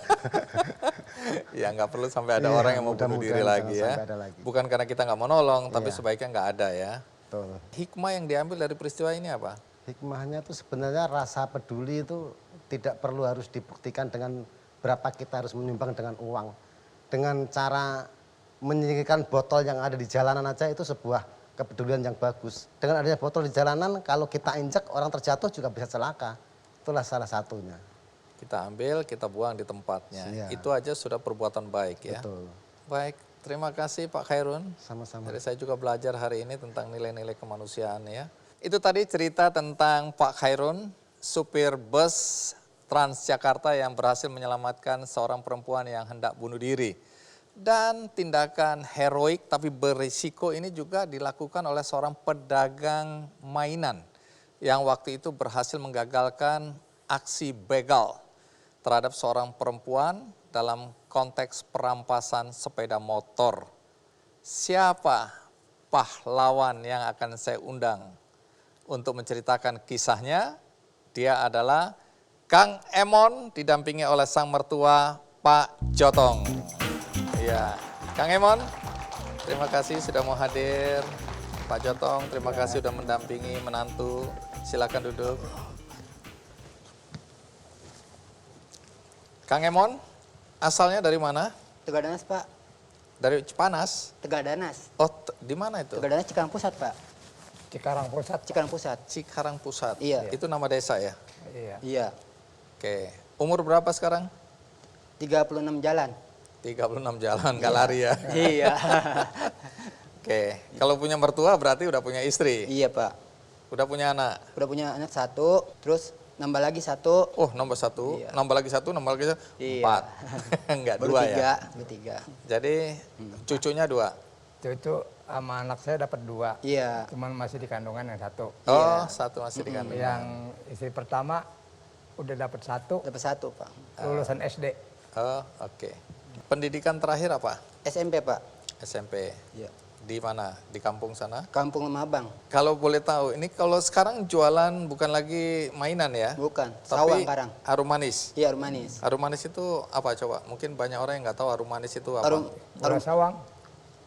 Ya nggak perlu sampai ada Iya, orang yang mau bunuh diri mudah-mudahan lagi jangan ya. sampai ada lagi. Bukan karena kita nggak mau nolong, tapi Iya. sebaiknya nggak ada ya. Betul. Hikmah yang diambil dari peristiwa ini apa? Hikmahnya itu sebenarnya rasa peduli itu tidak perlu harus dibuktikan dengan berapa kita harus menyumbang dengan uang. Dengan cara menyingkirkan botol yang ada di jalanan aja itu sebuah kepedulian yang bagus. Dengan adanya botol di jalanan, kalau kita injak orang terjatuh juga bisa celaka. Itulah salah satunya. Kita ambil, kita buang di tempatnya. Iya. Itu aja sudah perbuatan baik ya. Betul. Baik, terima kasih Pak Khairun. Sama-sama. Jadi saya juga belajar hari ini tentang nilai-nilai kemanusiaan ya. Itu tadi cerita tentang Pak Khairun supir bus Transjakarta yang berhasil menyelamatkan seorang perempuan yang hendak bunuh diri. Dan tindakan heroik tapi berisiko ini juga dilakukan oleh seorang pedagang mainan yang waktu itu berhasil menggagalkan aksi begal terhadap seorang perempuan dalam konteks perampasan sepeda motor. Siapa pahlawan yang akan saya undang untuk menceritakan kisahnya? Dia adalah Kang Emon didampingi oleh sang mertua Pak Jotong. Ya, Kang Emon, terima kasih sudah mau hadir. Pak Jotong, terima kasih sudah mendampingi menantu. Silakan duduk. Kang Emon, asalnya dari mana? Tegadanas, Pak. Dari Cipanas? Tegadanas. Oh, di mana itu? Tegadanas Cikarang Pusat, Pak. Cikarang Pusat. Cikarang Pusat. Cikarang Pusat. Iya. Itu nama desa ya? Iya. Iya. Oke. Umur berapa sekarang? 36 jalan. 36 jalan, nggak lari ya? Iya. Oke. Kalau punya mertua berarti udah punya istri? Iya, Pak. Udah punya anak? Udah punya anak 1, terus nambah lagi 1. Oh, nambah 1, Iya. nambah lagi 1, nambah lagi 1, Iya. 4. Enggak, Baru 2 3, ya? baru 3. Jadi cucunya 2? Cucu sama anak saya dapat 2, Iya. cuman masih di kandungan yang 1. Oh, 1 masih di kandungan. Yang istri pertama udah dapat 1, Dapat 1, Pak. lulusan SD. Oh, oke. Pendidikan terakhir apa? SMP, Pak. SMP. Iya. Di mana? Di kampung sana? Kampung Lemabang. Kalau boleh tahu, ini kalau sekarang jualan bukan lagi mainan ya? Bukan, Tapi sawang karang. harum manis. Iya, harum manis. Harum manis itu apa coba? Mungkin banyak orang yang nggak tahu harum manis itu apa. Gula sawang,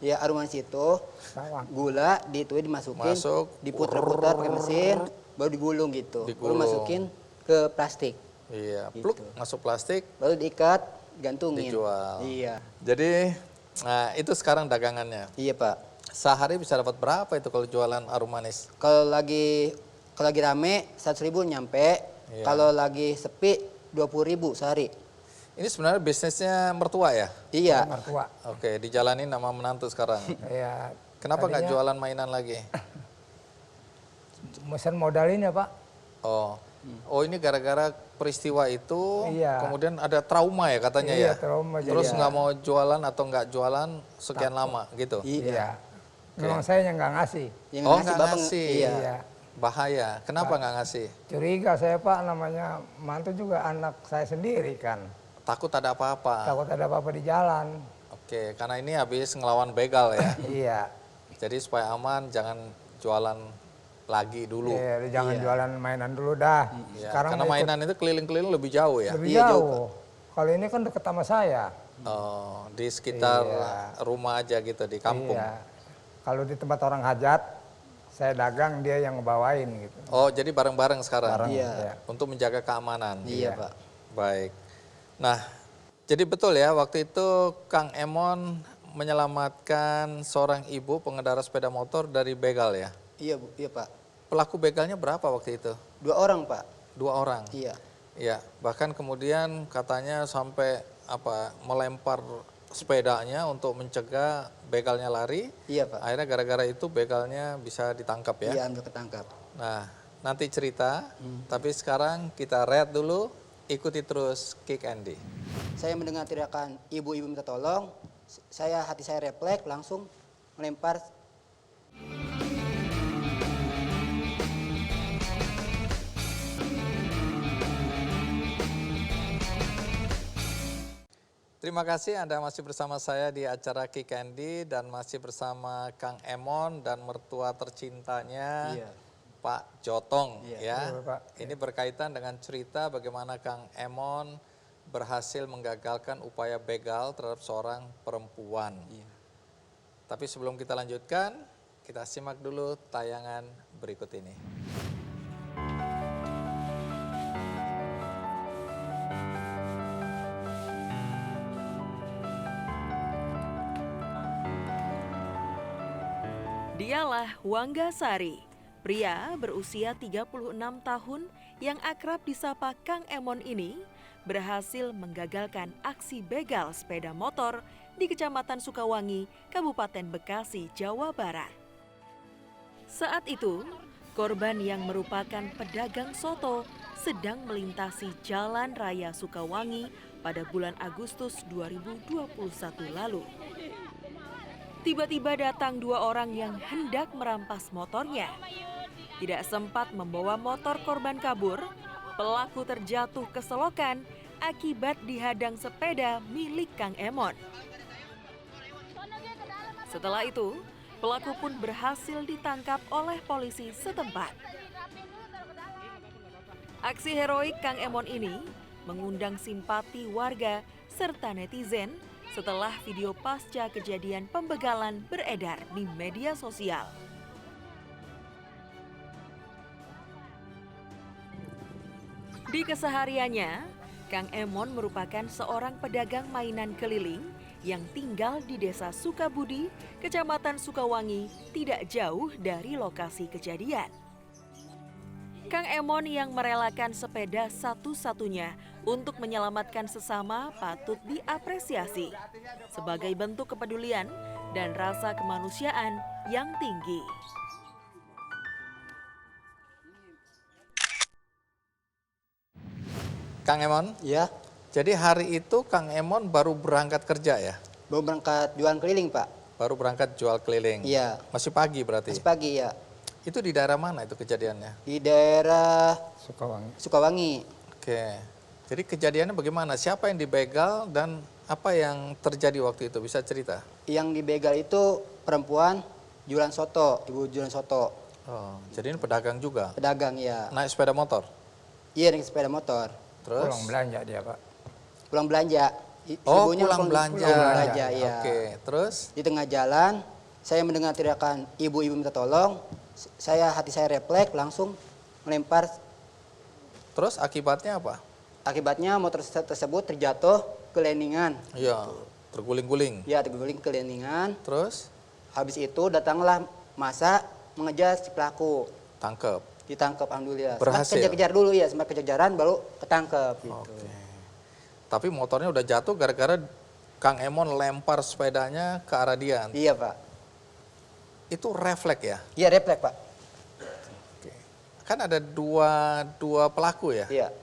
Iya, harum manis itu sawang. gula dimasukin, Masuk. diputar-putar pakai mesin, baru digulung gitu. Baru Digulung. masukin ke plastik. Iya, Gitu. pluk masuk plastik, Baru diikat, gantungin. dijual. Iya. Jadi, nah itu sekarang dagangannya. Iya, Pak. Sehari bisa dapat berapa itu kalau jualan harum manis? Kalau lagi rame 100.000 nyampe. Iya. Kalau lagi sepi 20.000 sehari. Ini sebenarnya bisnisnya mertua ya? Iya. Mertua. Oke, dijalanin sama menantu sekarang. Ya, Kenapa nggak tadinya jualan mainan lagi? Mesin modalin ya Pak. Oh ini gara-gara peristiwa itu, Iya. kemudian ada trauma ya katanya Iya, ya? trauma, jadi Terus ya. nggak mau jualan atau nggak jualan sekian lama gitu? Iya. Memang saya yang nggak ngasih. Yang Oh, ngasih nggak Bapak, ngasih. Iya. Iya. Bahaya, kenapa nggak ngasih? Curiga saya Pak, namanya mantu juga anak saya sendiri kan. Takut ada apa-apa? Takut ada apa-apa di jalan. Oke, karena ini habis ngelawan begal ya. Iya. Jadi supaya aman jangan jualan lagi dulu. Iya, jangan jualan mainan dulu dah. Ya, Sekarang karena mau ikut mainan itu keliling-keliling lebih jauh ya? lebih Iya, jauh, jauh. Kalau ini kan deket sama saya. Oh, di sekitar Iya. rumah aja gitu, di kampung. Iya. Kalau di tempat orang hajat, saya dagang, dia yang ngebawain gitu. Oh, jadi bareng-bareng sekarang? Bareng, Iya. iya. Untuk menjaga keamanan? Iya, Pak. Baik. Nah, jadi betul ya, waktu itu Kang Emon menyelamatkan seorang ibu pengendara sepeda motor dari begal ya? Iya, Bu. Iya, Pak. Pelaku begalnya berapa waktu itu? 2 orang, Pak. 2 orang? Iya. Ya, bahkan kemudian katanya sampai melempar sepedanya untuk mencegah begalnya lari. Iya, Pak. Akhirnya gara-gara itu begalnya bisa ditangkap ya? Iya, ambil ketangkap. Nah, nanti cerita, tapi sekarang kita read dulu, ikuti terus Kick Andy. Saya mendengar teriakan ibu-ibu minta tolong, hati saya refleks langsung melempar. Terima kasih Anda masih bersama saya di acara Kick Andy dan masih bersama Kang Emon dan mertua tercintanya Iya. Pak Jotong Iya. ya. Iya, Pak. Ini berkaitan dengan cerita bagaimana Kang Emon berhasil menggagalkan upaya begal terhadap seorang perempuan. Iya. Tapi sebelum kita lanjutkan, kita simak dulu tayangan berikut ini. Dialah Wangga Sari, pria berusia 36 tahun yang akrab disapa Kang Emon ini berhasil menggagalkan aksi begal sepeda motor di Kecamatan Sukawangi, Kabupaten Bekasi, Jawa Barat. Saat itu, Korban yang merupakan pedagang soto sedang melintasi Jalan Raya Sukawangi pada bulan Agustus 2021 lalu. Tiba-tiba datang dua orang yang hendak merampas motornya. Tidak sempat membawa motor korban kabur, pelaku terjatuh ke selokan akibat dihadang sepeda milik Kang Emon. Setelah itu, pelaku pun berhasil ditangkap oleh polisi setempat. Aksi heroik Kang Emon ini mengundang simpati warga serta netizen setelah video pasca kejadian pembegalan beredar di media sosial. Di kesehariannya, Kang Emon merupakan seorang pedagang mainan keliling yang tinggal di Desa Sukabudi, Kecamatan Sukawangi, tidak jauh dari lokasi kejadian. Kang Emon yang merelakan sepeda satu-satunya untuk menyelamatkan sesama patut diapresiasi sebagai bentuk kepedulian dan rasa kemanusiaan yang tinggi. Kang Emon, Ya, jadi hari itu Kang Emon baru berangkat kerja ya? baru berangkat jualan keliling Pak. Baru berangkat jual keliling? Iya. Masih pagi berarti? Masih pagi ya. Itu di daerah mana itu kejadiannya? Di daerah Sukawangi. Sukawangi. Oke, jadi kejadiannya bagaimana? Siapa yang dibegal dan apa yang terjadi waktu itu? Bisa cerita? Yang dibegal itu perempuan jualan soto, ibu jualan soto. Oh, jadi ini pedagang juga? Pedagang ya. Naik sepeda motor? Iya, dengan sepeda motor. Terus? Pulang belanja dia, Pak. Pulang belanja. Oh, Ibunya pulang belanja. Pulang belanja, ya. Oke, terus? Di tengah jalan, saya mendengar teriakan ibu-ibu minta tolong. Hati saya refleks, langsung melempar. Terus akibatnya apa? Akibatnya motor tersebut terjatuh ke landingan. Iya, terguling-guling. Ya, terguling ke landingan. Terus? Habis itu datanglah masa mengejar si pelaku. Tangkep. Ditangkap, alhamdulillah. Berhasil? Sempat kejar dulu ya, sempat kejaran baru ketangkep gitu. Oke. Tapi motornya udah jatuh gara-gara Kang Emon lempar sepedanya ke arah dia. Iya, Pak. Itu refleks ya? Iya, refleks, Pak. Oke. Kan ada dua pelaku ya? Iya.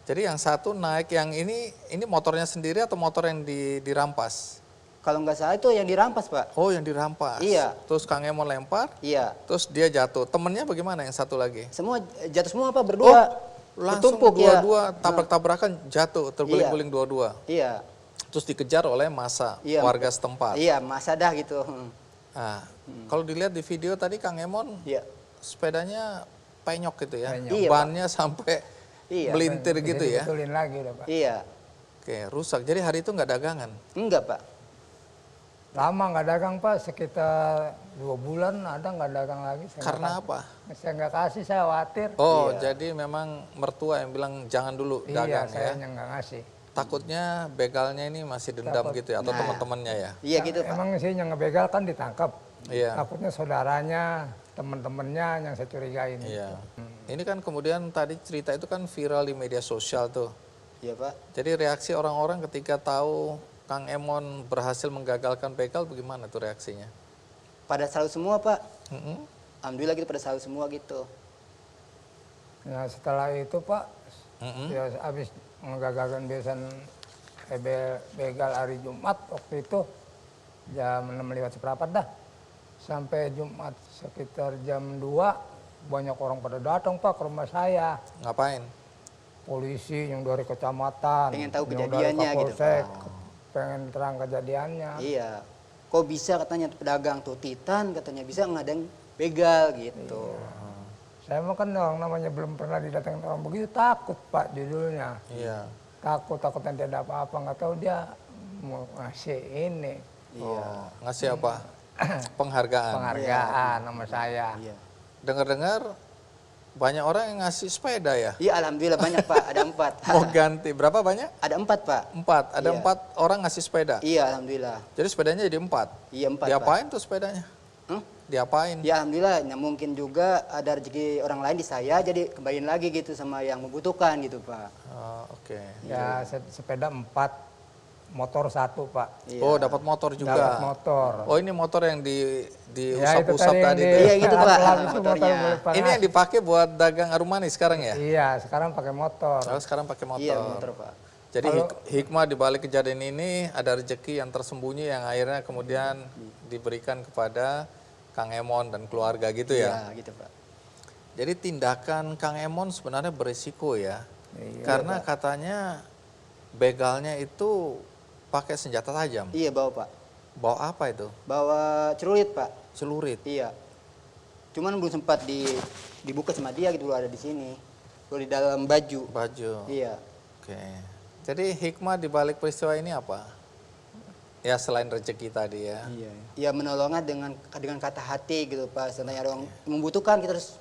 Jadi yang satu naik, yang ini motornya sendiri atau motor yang dirampas? Kalau nggak salah itu yang dirampas, Pak. Oh, yang dirampas. Iya. Terus Kang Emon lempar, Iya. terus dia jatuh. Temennya bagaimana yang satu lagi? Semua jatuh semua, Pak, berdua. Langsung Bertumpuk, ya. dua-dua tabrak-tabrakan jatuh, terguling-guling dua-dua. Iya. Terus dikejar oleh massa Iya. warga setempat. Iya, masa dah gitu. Nah, kalau dilihat di video tadi Kang Emon Iya. sepedanya penyok gitu ya. Penyok. Iya, Pak. Bannya sampai Iya. melintir gitu ya. Betulin lagi udah, Pak. Iya. Oke, rusak. Jadi hari itu nggak dagangan. Enggak, Pak. Lama nggak dagang, Pak. Sekitar 2 bulan ada nggak dagang lagi. Karena apa? Saya nggak kasih, saya khawatir. Oh, jadi memang mertua yang bilang jangan dulu Iya, dagang saya ya. yang nggak ngasih. Takutnya begalnya ini masih dendam Takut. gitu ya, atau Nah. teman-temannya ya. Iya gitu, Pak. Emang sih yang ngebegal kan ditangkap. Iya. Takutnya saudaranya, teman-temannya yang saya curigain. Iya. Ini kan kemudian tadi cerita itu kan viral di media sosial tuh. Iya, Pak. Jadi reaksi orang-orang ketika tahu Kang Emon berhasil menggagalkan begal bagaimana tuh reaksinya? Pada salut semua, Pak. Mm-mm. Alhamdulillah gitu pada salut semua gitu. Nah setelah itu, Pak, Mm-mm. ya habis menggagalkan bebasan begal hari Jumat waktu itu jam 6 lewat seperempat dah. Sampai Jumat sekitar jam 2 banyak orang pada datang, Pak, ke rumah saya. Ngapain? Polisi yang dari kecamatan, Pengen tahu yang kejadiannya dari gitu. Kapolsek, pengen terang kejadiannya. Iya. Kok bisa katanya pedagang tuh Titan katanya bisa ngadang begal gitu. Saya mah kan orang namanya belum pernah didatangin orang begitu, takut, Pak, judulnya. Iya. Takut nanti ada apa-apa, nggak tahu dia mau ngasih ini. Oh, ngasih apa? Penghargaan. Penghargaan sama saya. Iya. Dengar-dengar banyak orang yang ngasih sepeda ya? Iya, alhamdulillah banyak, Pak. Ada 4. Mau ganti, berapa banyak? Ada 4, Pak. 4, ada Iya. 4 orang ngasih sepeda. Iya, alhamdulillah. Jadi sepedanya jadi 4. Iya, 4, Pak. Diapain tuh sepedanya? Hmm? Diapain? Ya alhamdulillah, nah, mungkin juga ada rezeki orang lain di saya, jadi kembaliin lagi gitu sama yang membutuhkan gitu, Pak. Oh, oke. Ya sepeda 4. motor 1 Pak. Iya. Oh, dapat motor juga. Dapat motor. Oh, ini motor yang Ya, itu diusap-usap tadi yang itu. Iya, gitu, Pak. alat itu Motornya. motor boleh panas. Ini yang dipakai buat dagang arum manis sekarang ya? Iya, sekarang pakai motor. Oh, sekarang pakai motor. Iya, motor Pak. Jadi hikmah di balik kejadian ini ada rezeki yang tersembunyi yang akhirnya kemudian diberikan kepada Kang Emon dan keluarga gitu ya. Iya, gitu Pak. Jadi tindakan Kang Emon sebenarnya berisiko ya. Karena katanya begalnya itu pakai senjata tajam. Iya, bawa Pak. Bawa apa itu? Bawa celurit Pak. Celurit. Iya. Cuman belum sempat dibuka sama dia gitu, ada di sini. Belum di dalam baju. Baju. Iya. Oke. Jadi hikmah di balik peristiwa ini apa? Ya selain rezeki tadi ya. Iya. Ya menolongnya dengan kata hati gitu Pak. Seandainya ada orang membutuhkan kita harus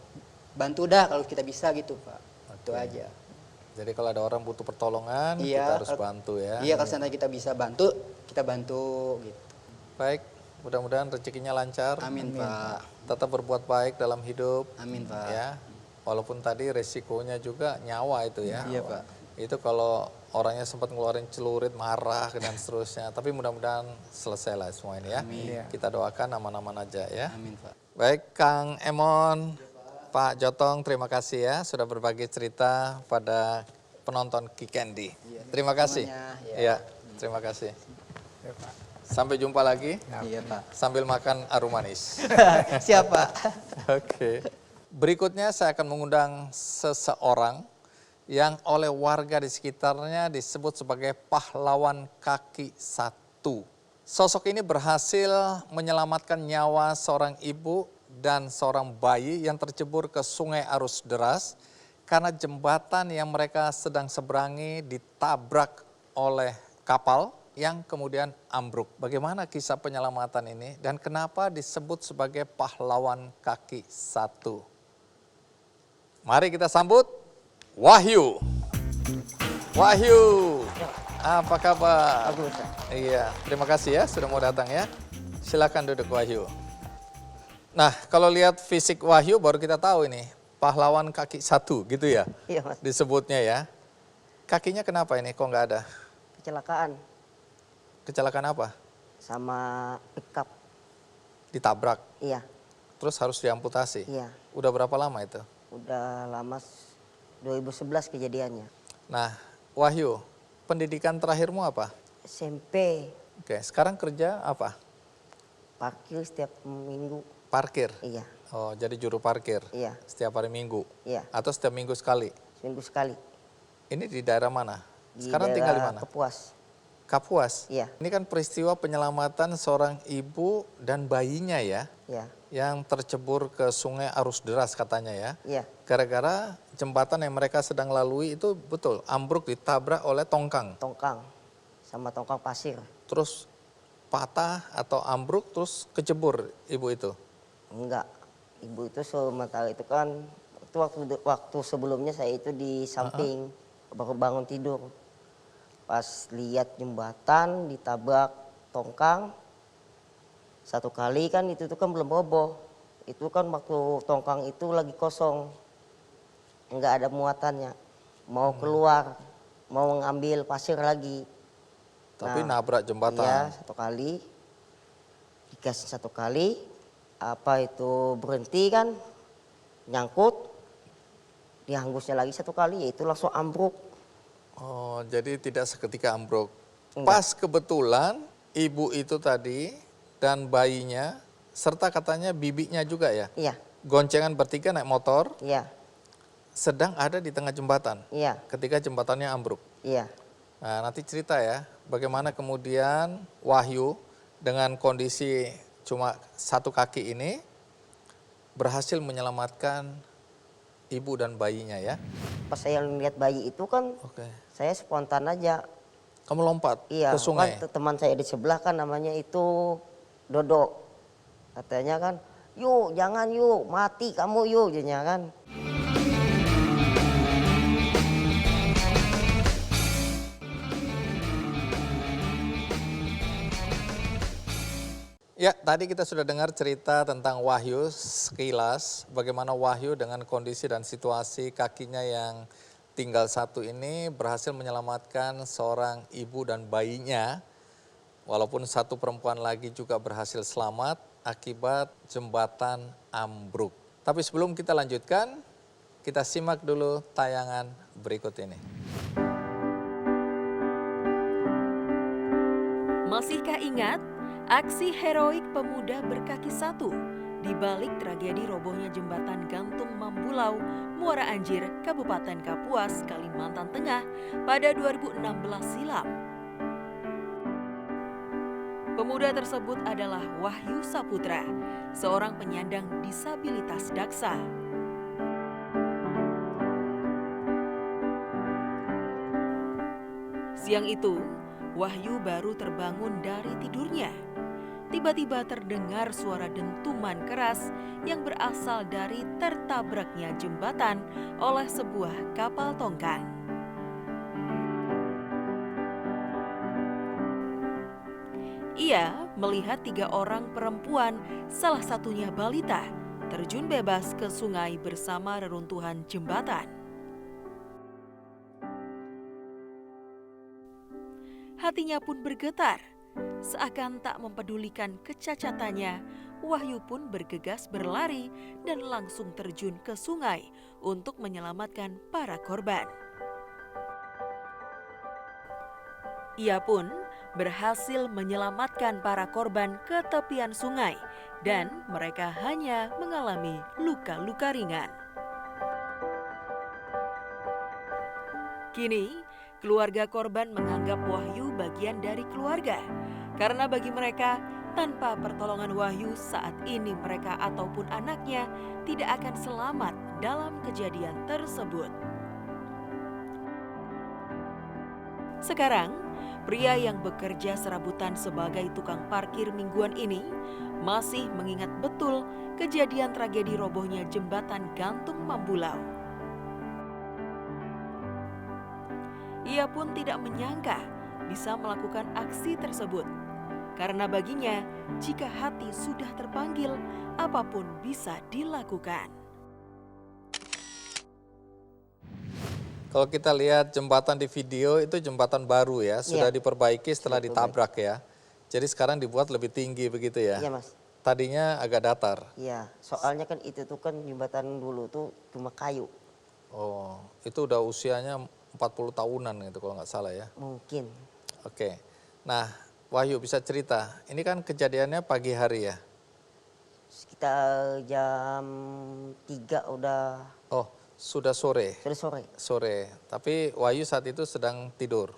bantu dah kalau kita bisa gitu Pak. Itu aja. Jadi kalau ada orang butuh pertolongan, Iya, kita harus bantu ya. Iya, kalau seandainya kita bisa bantu, kita bantu gitu. Baik, mudah-mudahan rezekinya lancar. Amin Pak. Tetap berbuat baik dalam hidup. Amin Pak. Ya. Walaupun tadi resikonya juga nyawa itu ya. Iya Pak. Itu kalau orangnya sempat ngeluarin celurit, marah dan seterusnya. Tapi mudah-mudahan selesai lah semua ini ya. Iya. Kita doakan aman-aman aja ya. Amin Pak. Baik, Kang Emon, Pak Jotong, terima kasih ya sudah berbagi cerita pada penonton Kikendi. Terima kasih. semuanya, Iya, terima kasih. Ya, Pak. Sampai jumpa lagi Iya Pak. sambil makan arum manis. Siap Pak. Oke. Berikutnya saya akan mengundang seseorang yang oleh warga di sekitarnya disebut sebagai pahlawan kaki satu. Sosok ini berhasil menyelamatkan nyawa seorang ibu dan seorang bayi yang tercebur ke sungai arus deras karena jembatan yang mereka sedang seberangi ditabrak oleh kapal yang kemudian ambruk. Bagaimana kisah penyelamatan ini dan kenapa disebut sebagai pahlawan kaki satu? Mari kita sambut Wahyu. Wahyu, apa kabar? Bagus. Iya, terima kasih ya sudah mau datang ya. Silakan duduk Wahyu. Nah, kalau lihat fisik Wahyu baru kita tahu ini pahlawan kaki satu gitu ya Iya Mas, disebutnya ya. Kakinya kenapa ini kok nggak ada? kecelakaan Kecelakaan apa? sama pickup. Ditabrak, Iya, terus harus diamputasi. iya. Udah berapa lama itu? Udah lama 2011 kejadiannya. Nah, Wahyu, pendidikan terakhirmu apa? SMP, Oke, sekarang kerja apa? parkir setiap minggu. Parkir. Iya, Oh, jadi juru parkir. iya, Setiap hari Minggu iya. atau setiap minggu sekali. Seminggu sekali. Ini di daerah mana? Di Sekarang tinggal di daerah mana? Kapuas. Kapuas. Iya, Ini kan peristiwa penyelamatan seorang ibu dan bayinya ya, iya, yang tercebur ke sungai arus deras katanya ya. iya, Gara-gara jembatan yang mereka sedang lalui itu betul ambruk ditabrak oleh tongkang. tongkang sama tongkang pasir. Terus patah atau ambruk terus kecebur ibu itu. Enggak, ibu itu sementara itu kan itu waktu sebelumnya saya itu di samping baru bangun tidur. Pas lihat jembatan ditabrak tongkang satu kali kan itu tuh kan belum roboh. Itu kan waktu tongkang itu lagi kosong, nggak ada muatannya. Mau keluar, mau ngambil pasir lagi. Tapi Nah, nabrak jembatan. Iya, satu kali. Dikasih satu kali, apa itu berhenti kan, nyangkut, dihanggusnya lagi satu kali, yaitu langsung ambruk. Oh, jadi tidak seketika ambruk. Enggak. Pas kebetulan ibu itu tadi dan bayinya serta katanya bibinya juga ya. Iya, Goncengan bertiga naik motor iya, sedang ada di tengah jembatan iya, ketika jembatannya ambruk. iya. Nah, nanti cerita ya bagaimana kemudian Wahyu dengan kondisi cuma satu kaki ini berhasil menyelamatkan ibu dan bayinya ya. Pas saya lihat bayi itu kan, Oke. saya spontan aja. Kamu lompat Iya, ke sungai. kan teman saya di sebelah kan namanya itu Dodo. Katanya kan, yuk jangan yuk, mati kamu yuk, jadinya kan. Ya, tadi kita sudah dengar cerita tentang Wahyu sekilas, bagaimana Wahyu dengan kondisi dan situasi kakinya yang tinggal satu ini berhasil menyelamatkan seorang ibu dan bayinya. Walaupun satu perempuan lagi juga berhasil selamat akibat jembatan ambruk. Tapi sebelum kita lanjutkan, kita simak dulu tayangan berikut ini. Masihkah ingat aksi heroik pemuda berkaki satu di balik tragedi robohnya jembatan gantung Mambulau, Muara Anjir, Kabupaten Kapuas, Kalimantan Tengah pada 2016 silam? Pemuda tersebut adalah Wahyu Saputra, seorang penyandang disabilitas daksa. Siang itu, Wahyu baru terbangun dari tidurnya. Tiba-tiba terdengar suara dentuman keras yang berasal dari tertabraknya jembatan oleh sebuah kapal tongkang. Ia melihat 3 orang perempuan, salah satunya balita, terjun bebas ke sungai bersama reruntuhan jembatan. Hatinya pun bergetar. Seakan tak mempedulikan kecacatannya, Wahyu pun bergegas berlari dan langsung terjun ke sungai untuk menyelamatkan para korban. Ia pun berhasil menyelamatkan para korban ke tepian sungai dan mereka hanya mengalami luka-luka ringan. Kini, keluarga korban menganggap Wahyu bagian dari keluarga. Karena bagi mereka, tanpa pertolongan Wahyu saat ini mereka ataupun anaknya tidak akan selamat dalam kejadian tersebut. Sekarang, pria yang bekerja serabutan sebagai tukang parkir mingguan ini masih mengingat betul kejadian tragedi robohnya jembatan gantung Mambulau. Ia pun tidak menyangka bisa melakukan aksi tersebut. Karena baginya, jika hati sudah terpanggil, apapun bisa dilakukan. Kalau kita lihat jembatan di video, itu jembatan baru ya, sudah diperbaiki setelah ditabrak ya. Jadi sekarang dibuat lebih tinggi begitu ya? Iya, Mas. Tadinya agak datar. Iya, soalnya kan itu tuh kan jembatan dulu tuh cuma kayu. Oh, itu udah usianya 40 tahunan gitu kalau nggak salah ya? Mungkin. Oke, nah Wahyu bisa cerita, ini kan kejadiannya pagi hari ya? Sekitar jam 3 udah. Oh, sudah sore? Sudah sore. Sore, tapi Wahyu saat itu sedang tidur,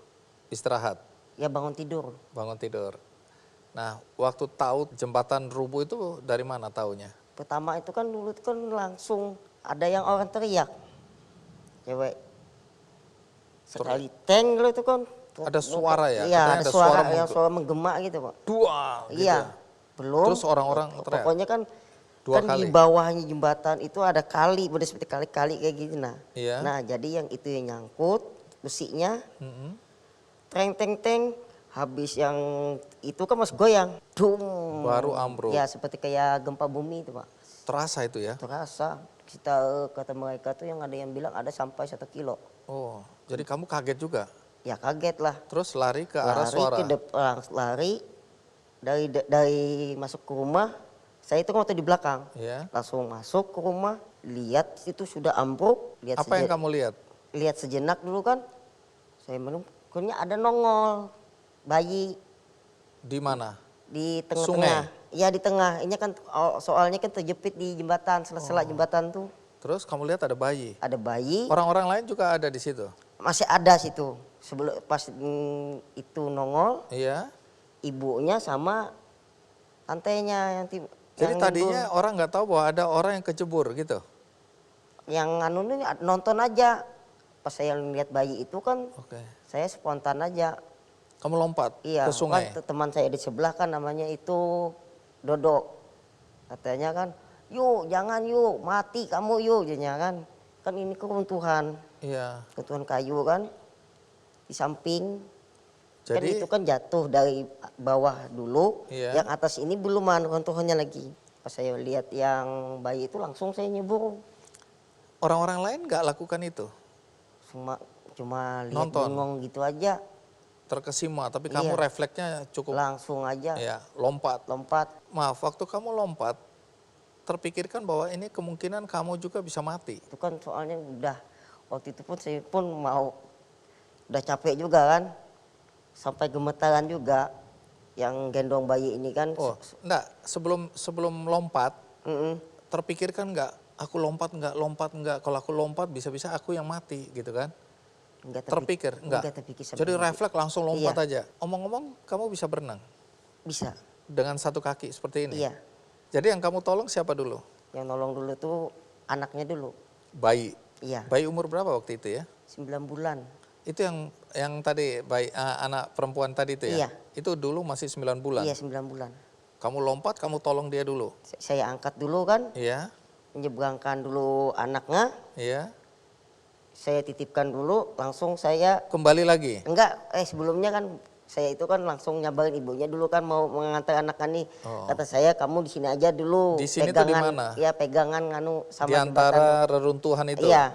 istirahat? Ya bangun tidur. Bangun tidur. Nah, waktu tahu jembatan rubuh itu dari mana taunya? Pertama itu kan dulu itu kan langsung ada yang orang teriak. Cewek. Sekali tank dulu itu kan. Ada suara ya? Iya, ada suara yang suara suara menggema gitu, Pak. Dua gitu. Iya. Belum. Terus orang-orang teriak? Pokoknya kan Dua kan kali. di bawahnya jembatan itu ada kali, udah seperti kali-kali kayak gitu nah. Iya. Nah, jadi yang itu yang nyangkut besinya. Teng. Habis yang itu kan masih goyang. Dum. Baru ambruk. Ya, seperti kayak gempa bumi itu, Pak. Terasa itu ya? Terasa. Kita kata mereka tuh yang ada yang bilang ada sampai 1 kilo. Oh, jadi kamu kaget juga? Ya kaget lah. Terus lari ke arah suara? Lari dari masuk ke rumah. Saya itu waktu di belakang. Iya. Langsung masuk ke rumah, lihat itu sudah ambruk. Apa yang kamu lihat? Lihat sejenak dulu kan. Saya menunggunya ada nongol bayi. Di mana? Di tengah-tengah. Iya di tengah. Ini kan soalnya kan terjepit di jembatan, sela-sela jembatan tuh. Terus kamu lihat ada bayi? Ada bayi. Orang-orang lain juga ada di situ? Masih ada situ. Sebelum pas itu nongol. Iya. Ibunya sama tantenya yang jadi tadinya orang nggak tahu bahwa ada orang yang kecebur gitu? Yang anu ini nonton aja. Pas saya lihat bayi itu kan saya spontan aja. Kamu lompat ke sungai? Kan teman saya di sebelah kan namanya itu Dodo. Katanya kan, yuk jangan yuk, mati kamu yuk. Jadinya kan ini keruntuhan. Iya. Keruntuhan kayu kan di samping. Jadi, kan itu kan jatuh dari bawah dulu, iya. Yang atas ini belum runtuhannya lagi. Pas saya lihat yang bayi itu langsung saya nyebur. Orang-orang lain nggak lakukan itu? Cuma lihat Nonton. bengong gitu aja, Terkesima, tapi kamu Iya. refleksnya cukup langsung aja ya, lompat. lompat. Maaf, waktu kamu lompat, terpikirkan bahwa ini kemungkinan kamu juga bisa mati. Itu kan soalnya udah, waktu itu pun saya pun udah capek juga kan, sampai gemetaran juga, yang gendong bayi ini kan. Oh, enggak, sebelum lompat, Mm-mm. terpikirkan nggak, aku lompat nggak, kalau aku lompat bisa-bisa aku yang mati gitu kan? Nggak Terpikir, enggak? Nggak terpikir sampai Jadi gitu. refleks langsung lompat Iya. aja. Omong-omong, kamu bisa berenang Bisa, dengan satu kaki seperti ini? iya. Jadi yang kamu tolong siapa dulu? Yang nolong dulu tuh anaknya dulu, Bayi. iya, Bayi umur berapa waktu itu ya? 9 bulan. Itu yang tadi, bayi, anak perempuan tadi itu ya? Iya. Itu dulu masih 9 bulan? Iya, 9 bulan. Kamu lompat, kamu tolong dia dulu? Saya angkat dulu kan, Iya, menyeberangkan dulu anaknya, iya. saya titipkan dulu, langsung saya, Kembali lagi? sebelumnya kan saya itu kan langsung nyabarin ibunya dulu kan mau mengantar anaknya nih. Oh. Kata saya, kamu di sini aja dulu. Di sini tuh di mana? Ya pegangan sama Di antara reruntuhan itu? Iya,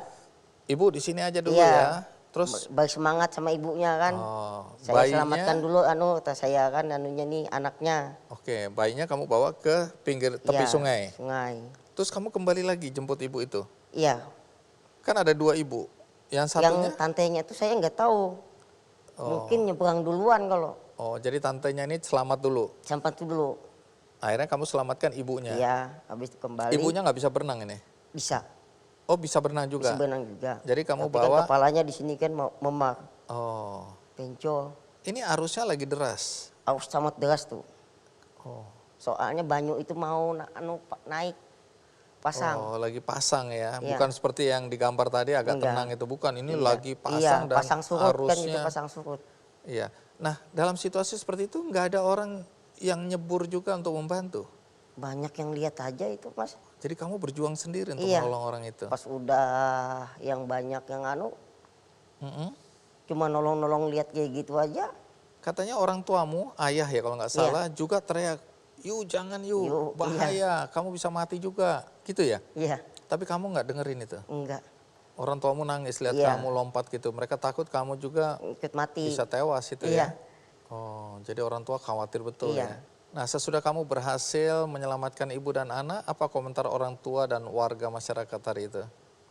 Ibu di sini aja dulu Iya. ya? Terus? bersemangat sama ibunya kan. Oh, Saya bayinya? selamatkan dulu kata saya kan nih anaknya. Oke, bayinya kamu bawa ke pinggir tepi Iya, sungai. Sungai. Terus kamu kembali lagi jemput ibu itu? Iya. Kan ada 2 ibu. Yang satunya? Yang tantenya itu saya nggak tahu. Mungkin nyebrang duluan kalau. Oh, jadi tantenya ini selamat dulu. Sampai itu dulu. Akhirnya kamu selamatkan ibunya. Iya, habis itu kembali. Ibunya nggak bisa berenang ini? Bisa. Oh, bisa berenang juga? Bisa berenang juga. Jadi kamu Tapi kan bawa? kepalanya di sini kan memar, Oh, pencol. ini arusnya lagi deras. Arus sangat deras tuh. Oh. Soalnya banyu itu mau naik pasang. Oh, lagi pasang ya. Iya. Bukan seperti yang digambar tadi agak Enggak. tenang itu, bukan. Ini Iya. lagi pasang Iya, dan pasang surut kan itu, arusnya. pasang surut. Iya. Nah, dalam situasi seperti itu nggak ada orang yang nyebur juga untuk membantu. Banyak yang lihat aja itu, Mas. Jadi kamu berjuang sendiri untuk Iya. menolong orang itu. Pas udah yang banyak yang Mm-mm. cuma nolong-nolong lihat kayak gitu aja. Katanya orang tuamu, ayah ya kalau nggak Iya. salah, juga teriak, "Yu jangan yu, Yu, bahaya, kamu bisa mati juga." Gitu ya? Iya, Tapi kamu nggak dengerin itu? enggak. Orang tuamu nangis lihat Iya. kamu lompat gitu. Mereka takut kamu juga Ikut mati. bisa tewas itu Iya. ya? Oh, jadi orang tua khawatir betul Iya. ya? Nah, sesudah kamu berhasil menyelamatkan ibu dan anak, apa komentar orang tua dan warga masyarakat hari itu?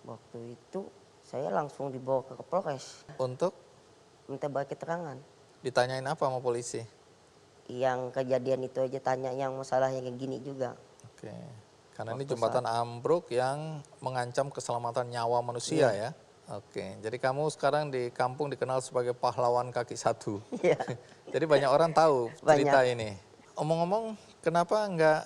Waktu itu saya langsung dibawa ke Polres, Untuk minta balik keterangan. ditanyain apa sama polisi? Yang kejadian itu aja tanya yang masalah yang kayak gini juga. Oke, karena ini jembatan ambruk yang mengancam keselamatan nyawa manusia ya? Oke, jadi kamu sekarang di kampung dikenal sebagai pahlawan kaki satu. Iya. Jadi banyak orang tahu cerita Banyak. ini. Omong-omong, kenapa nggak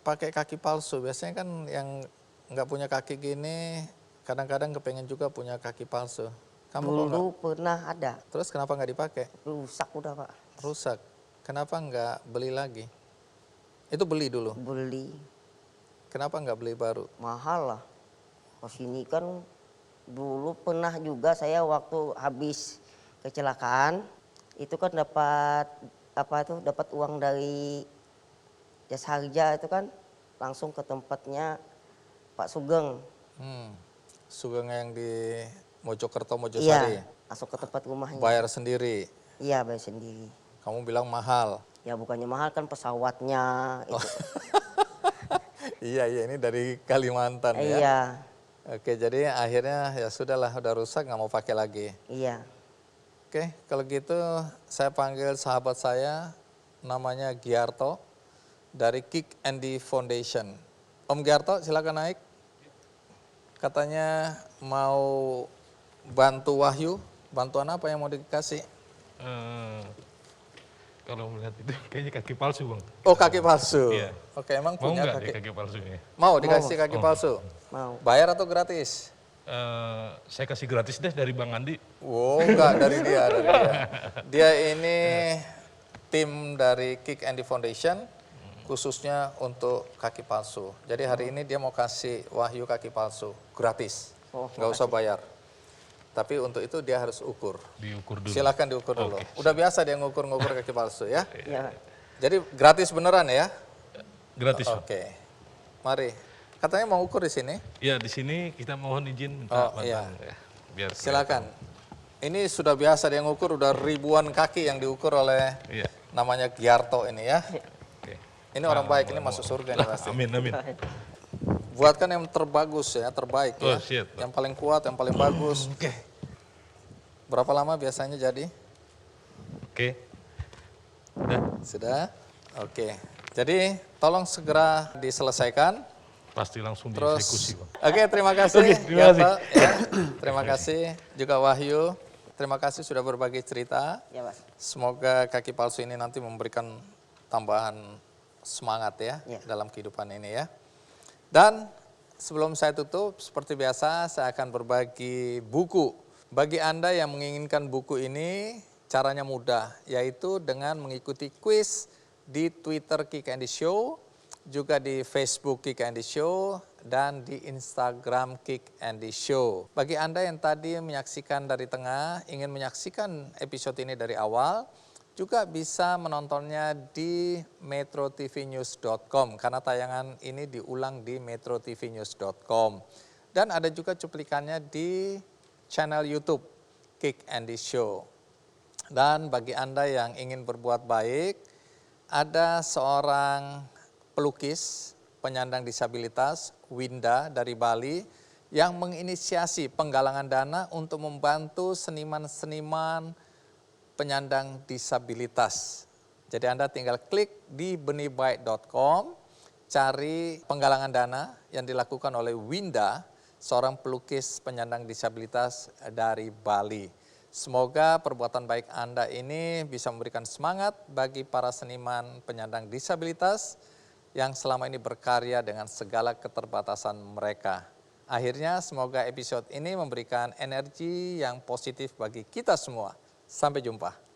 pakai kaki palsu? Biasanya kan yang nggak punya kaki gini, kadang-kadang kepengen juga punya kaki palsu. Kamu kok nggak? Dulu pernah ada, Terus kenapa nggak dipakai? rusak udah Pak. Rusak. Kenapa nggak beli lagi? Itu beli dulu. Beli, Kenapa nggak beli baru? mahal lah. Pas ini kan dulu pernah juga saya waktu habis kecelakaan, itu kan dapat uang dari jasa harja itu kan langsung ke tempatnya Pak Sugeng. Sugeng yang di Mojokerto, Iya, Mojosari. langsung ke tempat rumahnya. Bayar sendiri. Iya, bayar sendiri. Kamu bilang mahal. Ya bukannya mahal kan pesawatnya itu. Iya, ini dari Kalimantan ya. Iya, Oke, jadi akhirnya ya sudahlah, udah rusak nggak mau pakai lagi. iya. Oke, kalau gitu saya panggil sahabat saya, namanya Giarto, dari Kick Andy Foundation. Om Giarto, silakan naik. Katanya mau bantu Wahyu, bantuan apa yang mau dikasih? Kalau melihat itu kayaknya kaki palsu, Bang. Oh, kaki palsu. Iya. Oke, emang Mau punya nggak kaki? kaki palsunya? Mau dikasih kaki palsu? Mau. Bayar atau gratis? Saya kasih gratis deh dari Bang Andi. Wow, enggak, dari dia. Dia ini tim dari Kick Andy Foundation, khususnya untuk kaki palsu. Jadi hari ini dia mau kasih Wahyu kaki palsu, gratis, nggak usah bayar. Tapi untuk itu dia harus ukur. Diukur dulu. Silakan diukur dulu. Udah biasa dia ngukur-ngukur kaki palsu ya. Iya. Jadi gratis beneran ya? Gratis. Oke, mari. Katanya mau ukur di sini. Ya, di sini kita mohon izin minta Oh iya. bantuan. Ya. biar Silakan. Ini sudah biasa dia ngukur, udah ribuan kaki yang diukur oleh Iya. namanya Giarto ini ya. Oke. Ini orang baik, ini masuk surga ini pasti. Amin, amin. Buatkan yang terbagus ya, terbaik Oh, ya. siap, Pak. Yang paling kuat, yang paling bagus. Oke. Berapa lama biasanya jadi? Oke. Udah, Sudah? Oke. Jadi tolong segera diselesaikan. pasti langsung Terus, dieksekusi, Bang. oke, terima kasih. Oke, terima kasih. Giarto, ya. Terima kasih juga Wahyu. Terima kasih sudah berbagi cerita. Ya, Mas. Semoga kaki palsu ini nanti memberikan tambahan semangat ya, Ya. dalam kehidupan ini ya. Dan sebelum saya tutup, seperti biasa saya akan berbagi buku. Bagi Anda yang menginginkan buku ini, caranya mudah, yaitu dengan mengikuti kuis di Twitter Kick Andy Show, juga di Facebook Kick Andy Show, dan di Instagram Kick Andy Show. Bagi Anda yang tadi menyaksikan dari tengah, ingin menyaksikan episode ini dari awal, juga bisa menontonnya di metrotvnews.com karena tayangan ini diulang di metrotvnews.com. Dan ada juga cuplikannya di channel YouTube Kick Andy Show. Dan bagi Anda yang ingin berbuat baik, ada seorang pelukis penyandang disabilitas, Winda dari Bali, yang menginisiasi penggalangan dana untuk membantu seniman-seniman penyandang disabilitas. Jadi Anda tinggal klik di benihbaik.com, cari penggalangan dana yang dilakukan oleh Winda, seorang pelukis penyandang disabilitas dari Bali. Semoga perbuatan baik Anda ini bisa memberikan semangat bagi para seniman penyandang disabilitas yang selama ini berkarya dengan segala keterbatasan mereka. Akhirnya semoga episode ini memberikan energi yang positif bagi kita semua. Sampai jumpa.